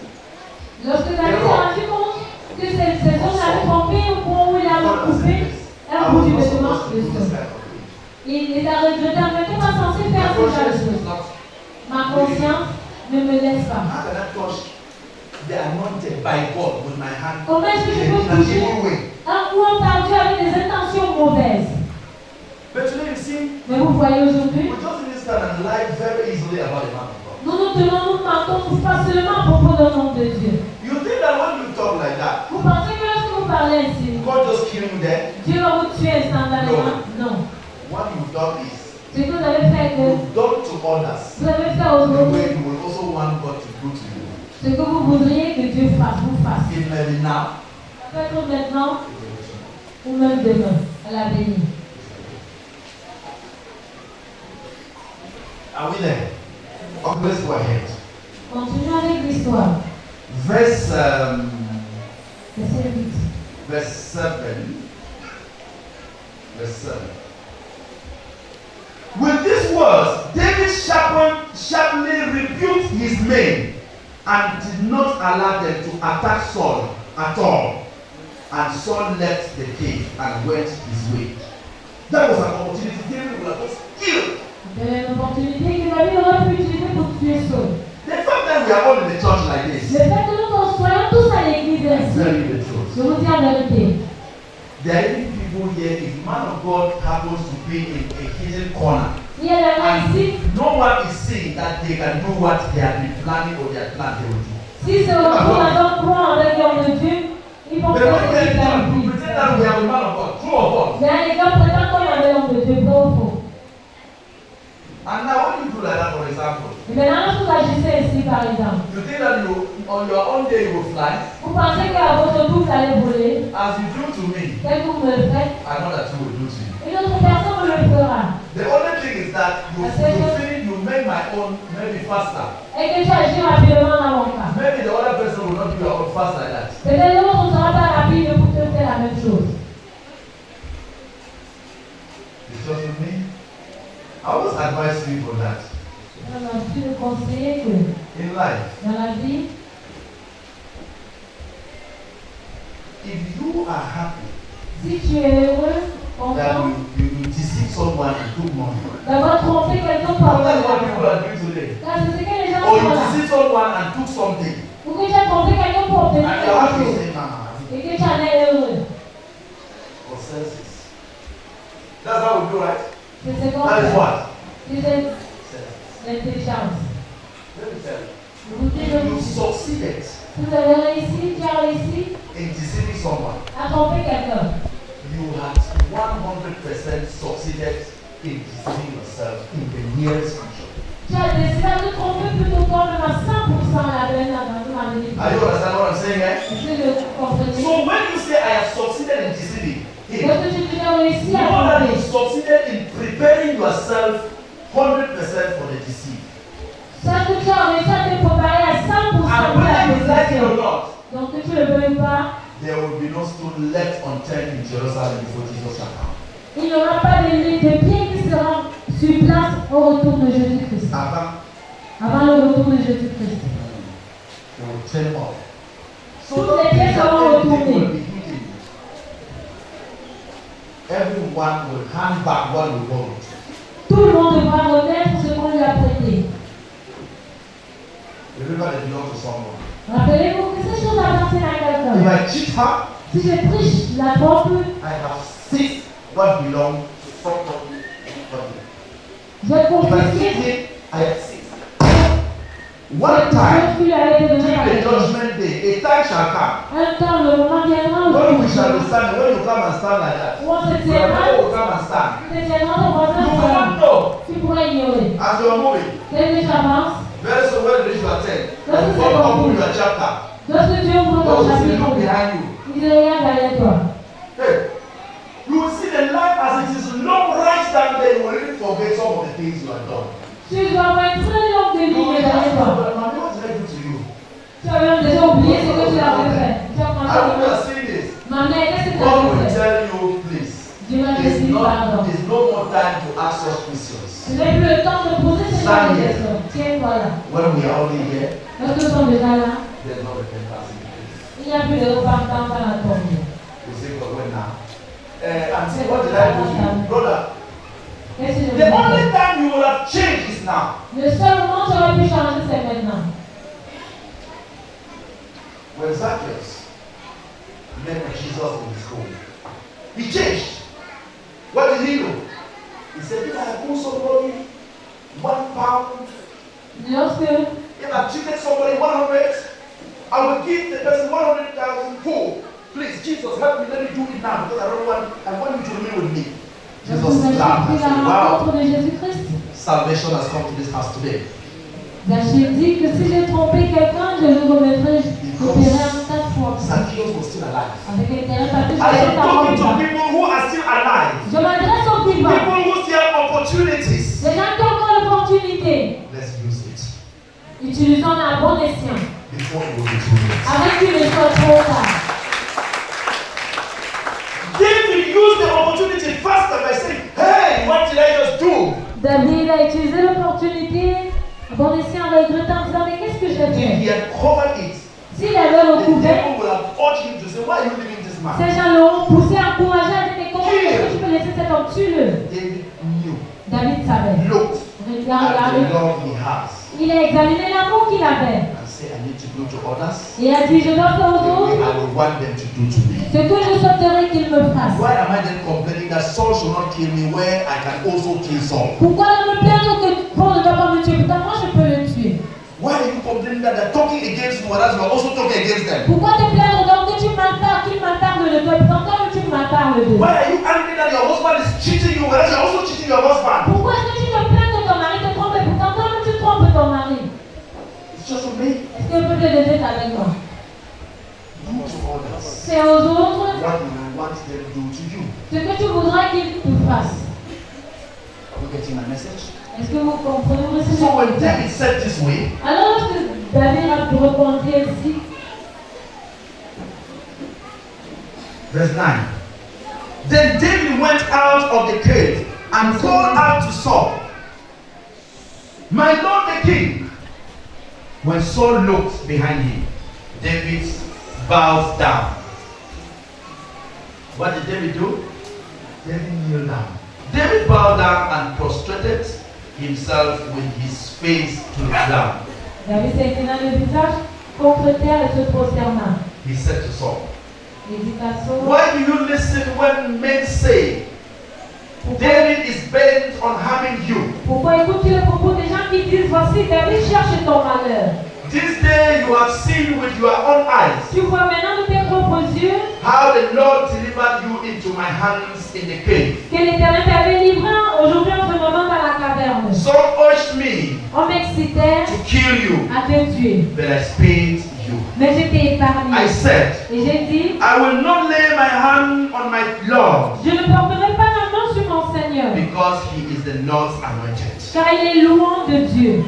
Lorsque David s'est rendu compte que ces hommes l'avaient trompé au point où il a coupé un bout du vêtement de son. Il a regretté, on n'était pas censé faire ce genre de choses. Ma conscience ne me laisse pas. How can I touch the anointed by God with my hand? Comment est-ce que je peux In an toucher evil way. un ou un Dieu avec des intentions mauvaises? But today you see, Mais vous voyez aujourd'hui, we just need to stand and lie very easily about the man of God. nous mentons pas seulement à propos d'un nom de Dieu. You think that when you talk like that, Vous pensez que lorsque vous parlez ainsi, God just kill you there? Dieu va vous tuer instantanément? Non. What you've done is, Ce que vous avez fait, you've done to others vous avez fait aux the autres way you will also want God to do to you. ce que vous voudriez que Dieu fasse, vous fasse. It may be now, Ça peut être maintenant ou même demain, à l'avenir. are we there? Okay, let's go ahead. Continuons avec l'histoire. Verse Verset 8. verse 7. Verse 7. With these words, David sharply rebuked his men and did not allow them to attack Saul at all. And Saul left the cave and went his way. That was an opportunity David would have just killed. C'était une opportunité que David aurait pu utiliser pour tuer Saul. The fact that we are all in the church like Le this fait que nous soyons tous à l'église is ainsi, very the truth. je vous dis la vérité. There are even people here, if man of God happens to be in a hidden corner, Il y a des gens ici, and no one is seeing that they can do what they have been planning or they are planning they will do. si se retrouvent dans un coin avec l'homme de Dieu, ils vont But faire when ce we are qu'ils done, we ont pretend that we have a man of God, true or false. Mais les gars prétendent qu'on avait l'homme de Dieu, vrai ou faux. And now when you do like that, for example, Et maintenant, lorsque vous agissez ici, par exemple, you think that you, on your own day you will fly, vous pensez qu'à votre tour, vous allez voler, as you do to me, tel que vous me le faites, I know that you will do to you. une autre personne me le fera. The only thing is that you finish, you make my own maybe faster. Et que tu agis rapidement dans mon cas. Maybe the other person will not do your own fast like that. Peut-être l'autre ne sera pas rapide pour te faire la même chose. It's just with me. I always advise people that Alors, je peux conseiller que in life, dans la vie, if you are happy si tu es heureux, that content you deceive someone and took money, d'avoir trompé quelqu'un par that's what people l'argent. are doing today. Car c'est ce que les gens Or font you là. deceive someone and took something, Ou que tu as trompé quelqu'un pour obtenir and you're happy, quelque you chose. say, nah, Et que tu en es heureux. or senses. That's how we do, right? C'est ce qu'on That is fait. what? C'est Senses. l'intelligence. Let me tell you. Vous dites, You succeeded vous avez réussi, tu as réussi in deceiving someone. à tromper quelqu'un. You had 100% succeeded in deceiving yourself in the nearest future. Tu as décidé de tromper plutôt toi-même à 100% la veine dans ma vie. Are you understand what I'm saying, eh? Est-ce que je comprends? So when you say I have succeeded in deceiving him, Lorsque tu as réussi à know that you tromper, succeeded in preparing yourself 100% for the deceit. ça que tu as réussi à te préparer à 100% pour And la whether you like it or possession. not, Donc que tu le veuilles pas, there will be no stone left unturned in Jerusalem before Jesus shall come. il n'y aura pas de pied qui sera sur place au retour de Jésus-Christ. Avant le retour de Jésus-Christ. They will turn off. Toutes les pièces seront everything will retournées. be hidden. Everyone will hand back what we borrowed. Tout le monde devra remettre ce qu'on lui a prêté. Remember they belong to someone. Rappelez-vous que ces choses appartiennent à If quelqu'un. I cheat her, Si je triche la trompe, I have seized what belongs to somebody. je vais If I confisquer cheat it, I have seized. One time, qui lui a été donné à during the quelqu'un. judgment day, a time shall come Un temps, le moment viendra où when we shall be standing, when you come and stand like that. on se When tiendra, people will come and stand. se tiendra ton You voisin will sera. not know Tu pourrais ignorer. as you are moving. Dès que tu avances, Very soon when you reach your 10, Lorsque and c'est God bon. open your chapter, lorsque Dieu ouvre God ton will see look chapitre, behind you. il ne rien derrière toi. Hey, you will see the life as it is long right down there. You will really forget some of the things you have done. Tu dois avoir une très longue You will ligne ask derrière toi. God, "Mommy, what did I do to you?" pardon. There's no more time to ask such questions. Vous n'avez plus le temps de poser ces Ça y est. questions. Tiens-toi là. When we are only here, Lorsque nous sommes déjà là, there's no repentance in the place. il n'y a plus de repentance dans la tombe. We say, God, when now? And see, what did I do to you? Brother, Qu'est-ce que je the veux only dire? time you will have changed is now. Le seul moment où j'aurais pu changer, c'est maintenant. When Zacchaeus met Jesus in his home, he changed. What did he do? He said, if I owe somebody £1, Lorsque if I treated somebody 100, I will give the person 100,000 full. Please, Jesus, help me. Let me do it now because I want you to remain with me. Jesus vous avez laughed and pris la said, wow, rencontre de Jésus-Christ, salvation has come to this house today. Zachée dit que si j'ai trompé quelqu'un, je le remettrai, je paierai en 4 fois. Zacchaeus was still alive. Avec intérêt, parce que je I am suis talking to en people who are still alive. Je m'adresse aux vivants. People who still have opportunities. Les gens qui ont encore l'opportunité, Let's use it utilisons à bon escient, before it will be too late. avec qu'il ne soit trop tard. David used the opportunity faster by saying, hey, what did I just do? David a utilisé l'opportunité à bon escient en regrettant en disant, mais qu'est-ce que j'ai If fait? he had covered it, S'il avait the recouvert, devil would have urged him to say, why are you leaving this man? ces gens l'auront poussé, encouragé à dire, mais comment est-ce que tu peux laisser cet homme? Tue-le. David knew, David savait. looked Il at a the regardé. love he has Il a examiné l'amour qu'il avait. and said, I need to do to others Et a dit, je dois faire the aux way autres I will want them to do to me. ce que je souhaiterais qu'ils me fassent. Why am I then complaining that Saul should not kill me when I can also kill Saul? Pourquoi ne me plaindre que Paul ne doit pas me tuer? Pourtant, moi, je peux le tuer. Why are you complaining that they're talking against you whereas you are also talking against them? Pourquoi te plaindre donc que tu m'entends, qu'il m'entende de toi? Pourtant, toi, tu m'entends de Why are you angry that your husband is cheating you whereas you're also cheating your husband? Pourquoi est-ce que tu te plains que ton mari te trompe et pourtant, toi, tu trompes ton mari? It's just for me. Est-ce que peut-être Dieu est avec moi? Do to others C'est aux autres what you want them to do to you. ce que tu voudrais qu'ils te fassent. Are you getting my message? Est-ce que vous comprenez? Vous recevez So when le David said this way, Alors, lorsque David a répondu ainsi, verse 9. Then David went out of the cave and called out to Saul, my lord the king. When Saul looked behind him, David bowed down. What did David do? David kneeled down. David bowed down and prostrated himself with his face to the ground. David s'inclina le visage contre terre et se prosterna. He said to Saul, Il dit à Saul, why do you listen when men say, David is bent on harming you? pourquoi écoutes-tu les propos des gens qui disent, voici David cherche ton malheur? This day you have seen with your own eyes Tu vois maintenant de tes propres yeux how the Lord delivered you into my hands in the cave. que l'Éternel t'avait livré aujourd'hui en ce moment dans la caverne. Some urged me On m'excitait to kill you, à te tuer, but I spared you. mais je t'ai épargné. I said, Et j'ai dit, I will not lay my hand on my Lord, je ne porterai pas la main sur mon Seigneur, because he is the Lord's anointed. car il est louant de Dieu.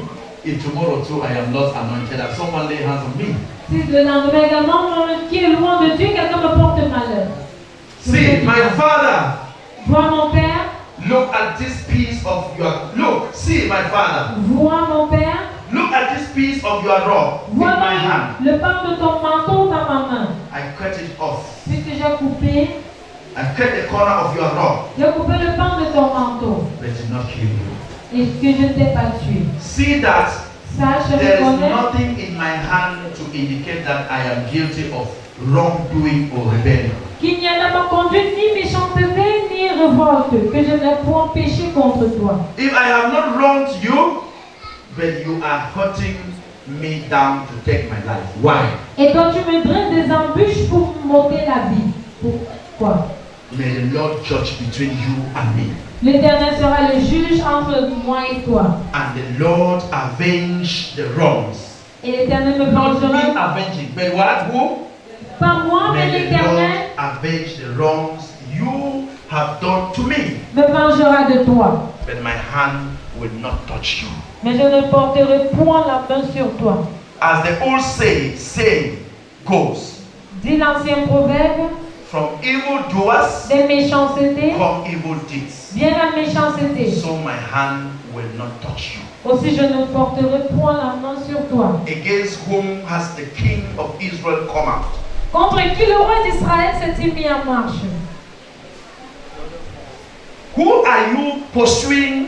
If tomorrow too I am not anointed and someone lay hands on me, Si le lendemain également, qui est louant de Dieu, quelqu'un me porte malheur. see, my father, Vois mon Père, look at this piece of your, look, see my father, vois mon Père, look at this piece of your robe in vois my hand. le pan de ton manteau dans ma main. I cut it off. Puisque j'ai coupé The corner of your robe, le pan de ton manteau but did not kill you. et que je ne t'ai pas tué. See that Sache, there is reconnais nothing in my hand to indicate that I am guilty of wrongdoing or rebellion. qu'il n'y a pas conduite ni méchanceté ni révolte, que je n'ai point péché contre toi. If I have not wronged you, but you are hurting me down to take my life. Why? Et toi tu me dresses des embûches pour m'ôter la vie. Pourquoi? May the Lord judge between you and me. L'Éternel sera le juge entre moi et toi. And the Lord avenge the wrongs. Et l'Éternel me Not me vengera, avenging, but what? Who? pas moi, mais May the Lord l'Éternel avenge the wrongs you have done to me. me vengera de toi. But my hand will not touch you. Mais je ne porterai point la main sur toi. As the old saying goes, Dit l'ancien proverbe, From evil doers des méchancetés, come evil deeds. vient la méchanceté. So my hand will not touch you. Aussi, je ne porterai point la main sur toi. Against whom has the king of Israel come out? Contre qui le roi d'Israël s'est-il mis en marche? Who are you pursuing?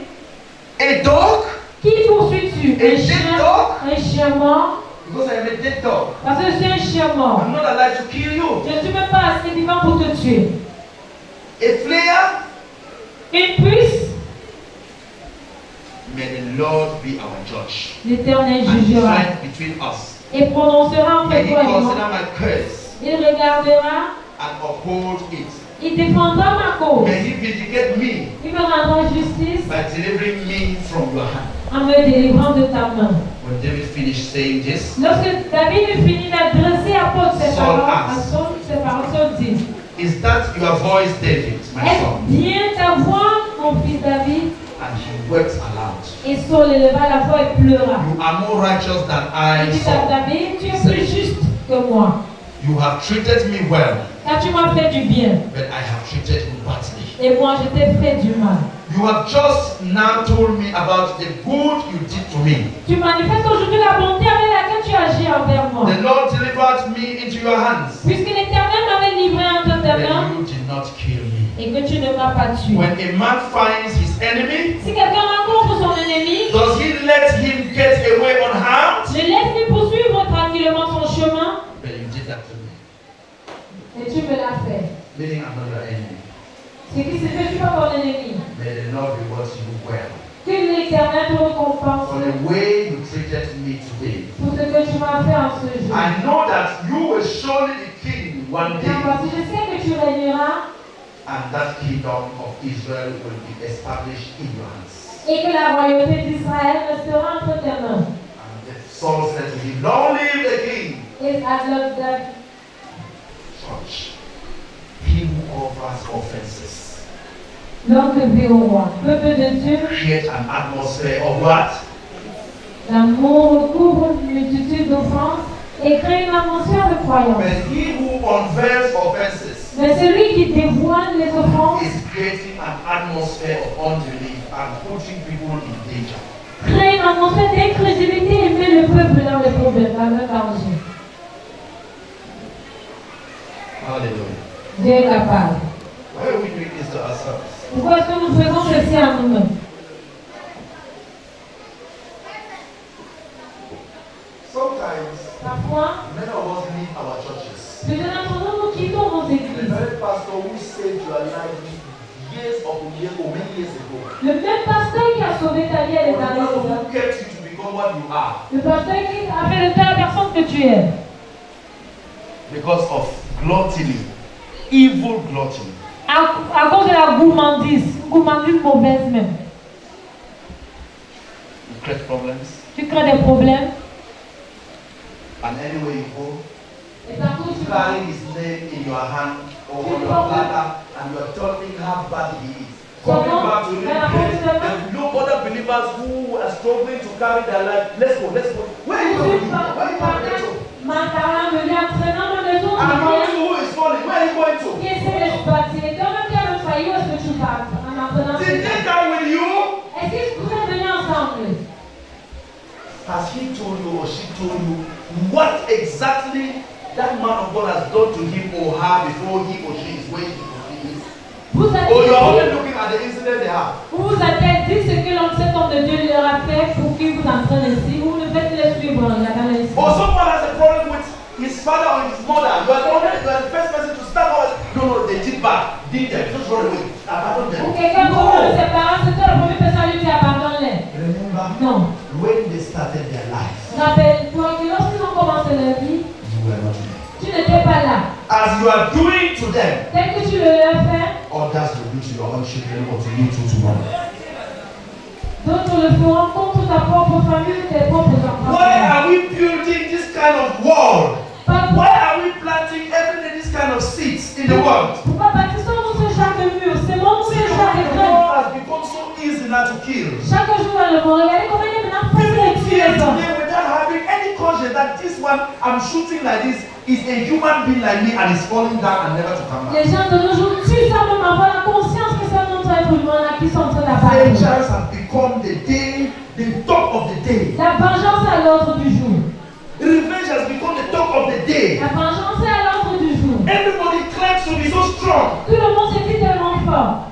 A dog? Qui poursuis-tu? A dead dog? Un chien mort? Because I am a dead dog. Parce que je suis un chien mort. I'm not alive to kill you. Je ne suis même pas assez vivant pour te tuer. A flayer? Une puce? May the Lord be our judge L'Éternel and jugera decide between us. et prononcera entre May he toi et moi. consider my curse Il regardera, and uphold it. il défendra ma cause. May he vindicate me Il me rendra justice by delivering me from your hand. en me délivrant de ta main. When David finished saying this, Lorsque David eut fini d'adresser à Paul ces Saul paroles, asked, Saul dit, is that your voice, David, my est-ce son? bien ta voix, mon fils David? And he wept aloud. Et Saul éleva la voix et pleura. You are more righteous than I, Il dit à Saul. David, tu es plus juste que moi, You have treated me well, car tu m'as fait du bien, but I have treated you badly. et moi je t'ai fait du mal. You have just now told me about the good you did to me. Tu manifestes aujourd'hui la bonté avec laquelle tu agis envers moi. The Lord delivered me into your hands, Puisque l'Éternel m'avait livré entre tes mains but you did not kill me. et que tu ne m'as pas tué. When a man finds his enemy, Si quelqu'un rencontre son ennemi, does he let him get away unharmed? ne laisse-lui poursuivre tranquillement son chemin, But you did that to me, et tu me l'as fait. meaning I'm not your enemy. Ce qui se fait, tu pas ton ennemi. May the Lord reward you well Que l'Éternel te récompense for the way you treated me today. pour ce que tu m'as fait en ce jour. I know that you will surely be king one Car day, voici, je sais que tu régneras and that kingdom of Israel will be established in your hands. et que la royauté d'Israël restera entre tes mains. And Saul said to him, long live the king. Et alors, Church, he who covers offenses l'homme levé au roi, peuple de Dieu, create an atmosphere of what? l'amour recouvre une multitude d'offenses et crée une atmosphère de croyance. But he who unveils offenses Mais celui qui dévoile les offenses is creating an atmosphere of unbelief and putting people in danger. crée une atmosphère d'incrédulité et met le peuple dans les problèmes, dans le danger. Hallelujah. Dieu est capable. Why are we doing this to ourselves? Pourquoi est-ce que nous faisons ceci à nous-mêmes? Sometimes Parfois, many of us leave our churches. plusieurs d'entre nous, nous quittons nos The églises. very pastor who saved your life years or many years ago, Le même pasteur qui a sauvé ta vie à or the l'éternel, pastor who kept you to become what you are, le pasteur qui a fait de toi la personne que tu es, because of gluttony, evil gluttony. à cause de la gourmandise, une gourmandise mauvaise même. You create problems, Tu crées des problèmes and anywhere you go, et partout tu you vas. carry his name in your hand or on your bladder, and you are telling how bad he is. Coming back to you, there's no other believers who are struggling to carry their life. Let's go, let's go. Where are you going to? Where are you going to? Mandarin me lui entraînant dans les autres. And who is falling? Where are you going to? Qui essaie de se bâtir. Toi-même qui as le failli, où est-ce que tu vas en apprenant? Did they come with you? Est-ce qu'ils pourraient venir ensemble? Has he told you or she told you what exactly that man of God has done to him or her before he or she is where he or she is? Vous Or you are only avez looking at the incident they have? vous avez dit ce que cet homme de Dieu leur a fait pour qu'ils vous entraînent ici, ou ne faites les suivre en regardant les Or someone has a problem with his father or his mother. You are the first person to start out. No, they did bad. Did them. Just run away. Abandon them. Ou quelqu'un No. comme ses parents, c'est toi la première personne à lui dire abandonne-les. Remember Non. when they started their life, Rappelle-toi que lorsqu'ils ont commencé leur vie, you were not there. tu n'étais pas là. As you are doing to them, Tel que tu le leur fais, others will do to your own children or to you too tomorrow. d'autres le feront contre ta propre famille ou tes propres enfants. Why are we building this kind of wall? Why are we planting every day this kind of seeds in the world? Pourquoi bâtissons-nous ce genre de mur? C'est mon ce See, genre de the graine. world has become so easy now to kill. Chaque jour dans le monde, regardez combien il est maintenant facile People à tuer kill les hommes. today without having any conscience. that this one I'm shooting like this is a human being like me and is falling down and never to come back. Les gens de nos jours tuent sans même avoir la conscience que c'est un autre être humain là qui sont en train d'apparaître. Vengeance has become the talk of the day. La vengeance est à l'ordre du jour. Revenge has become the talk of the day. La vengeance est à l'ordre du jour. Everybody claims to be so strong. Tout le monde se dit tellement fort.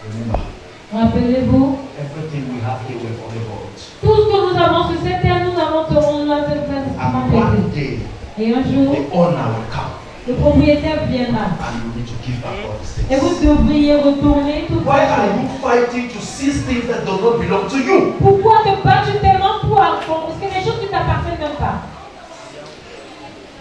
Remember, Rappelez-vous, everything we have here we've already bought. tout ce que nous avons sur cette terre, nous avons tourné la tête. And one day, Et un jour, the owner will come le propriétaire viendra. and you need to give back all these Et vous things. devriez retourner tout Why ça. are you fighting to seize things that do not belong to you? Pourquoi te bats-tu tellement pour avoir? Parce que les choses qui ne t'appartiennent même pas.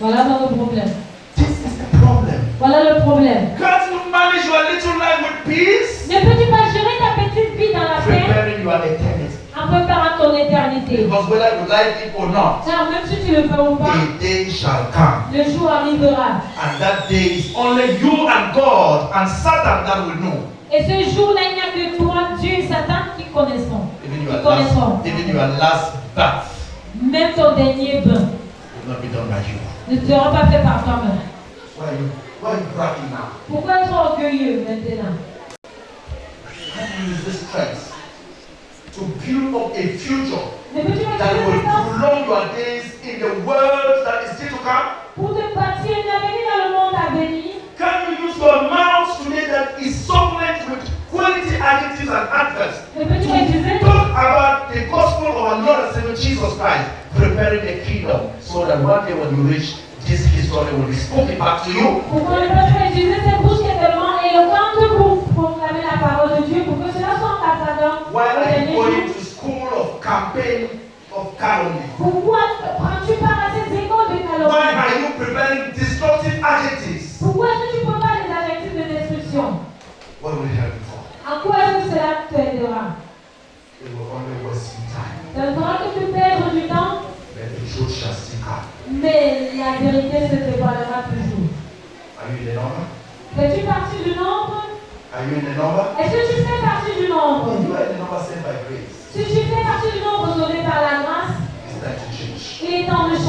Voilà dans le problème. This is the problem. Voilà le problème. Can't you manage your little life with peace? Ne peux-tu pas gérer ta petite vie dans la terre Preparing your eternity. en préparant ton éternité? Because whether you like it or not, Car même si tu le fais ou pas, a day shall come. le jour arrivera. And that day is only you and God and Satan that will know. Et ce jour-là, il n'y a que toi, Dieu et Satan qui connaissons. Even your last bath Même ton dernier bain will not be done by you. ne sera pas fait par toi-même. Why are you bragging now? Pourquoi être orgueilleux maintenant? How do you use this strength to build up a future Ne peux-tu pas that will utiliser ça prolong your days in the world that is still to come? pour te bâtir une avenir dans le monde à venir? Can you use your mouth today that is supplement with quality adjectives and adverbs Ne peux-tu pas utiliser to talk about the gospel of our Lord and Savior Jesus Christ, preparing the kingdom so that one day when you reach this history will be spoken back to you? Pourquoi ne peux-tu pas utiliser cette bouche qui est tellement éloquente pour proclamer la parole de Dieu, pour que cela soit ambassadeur au Why are you dernier jour? going to school of campaign of calumny? Pourquoi prends-tu part à ces écoles de Why calomnie? are you preparing destructive adjectives? Pourquoi est-ce que tu prépares les adjectifs de destruction? What will help you for? En quoi est-ce que cela t'aidera? It will only waste you time. Ça ne fera que te perdre du temps, Then the truth shall still come. mais la vérité se dévoilera toujours. Are you in the number? Fais-tu partie du nombre? Are you in the number? Est-ce que tu fais partie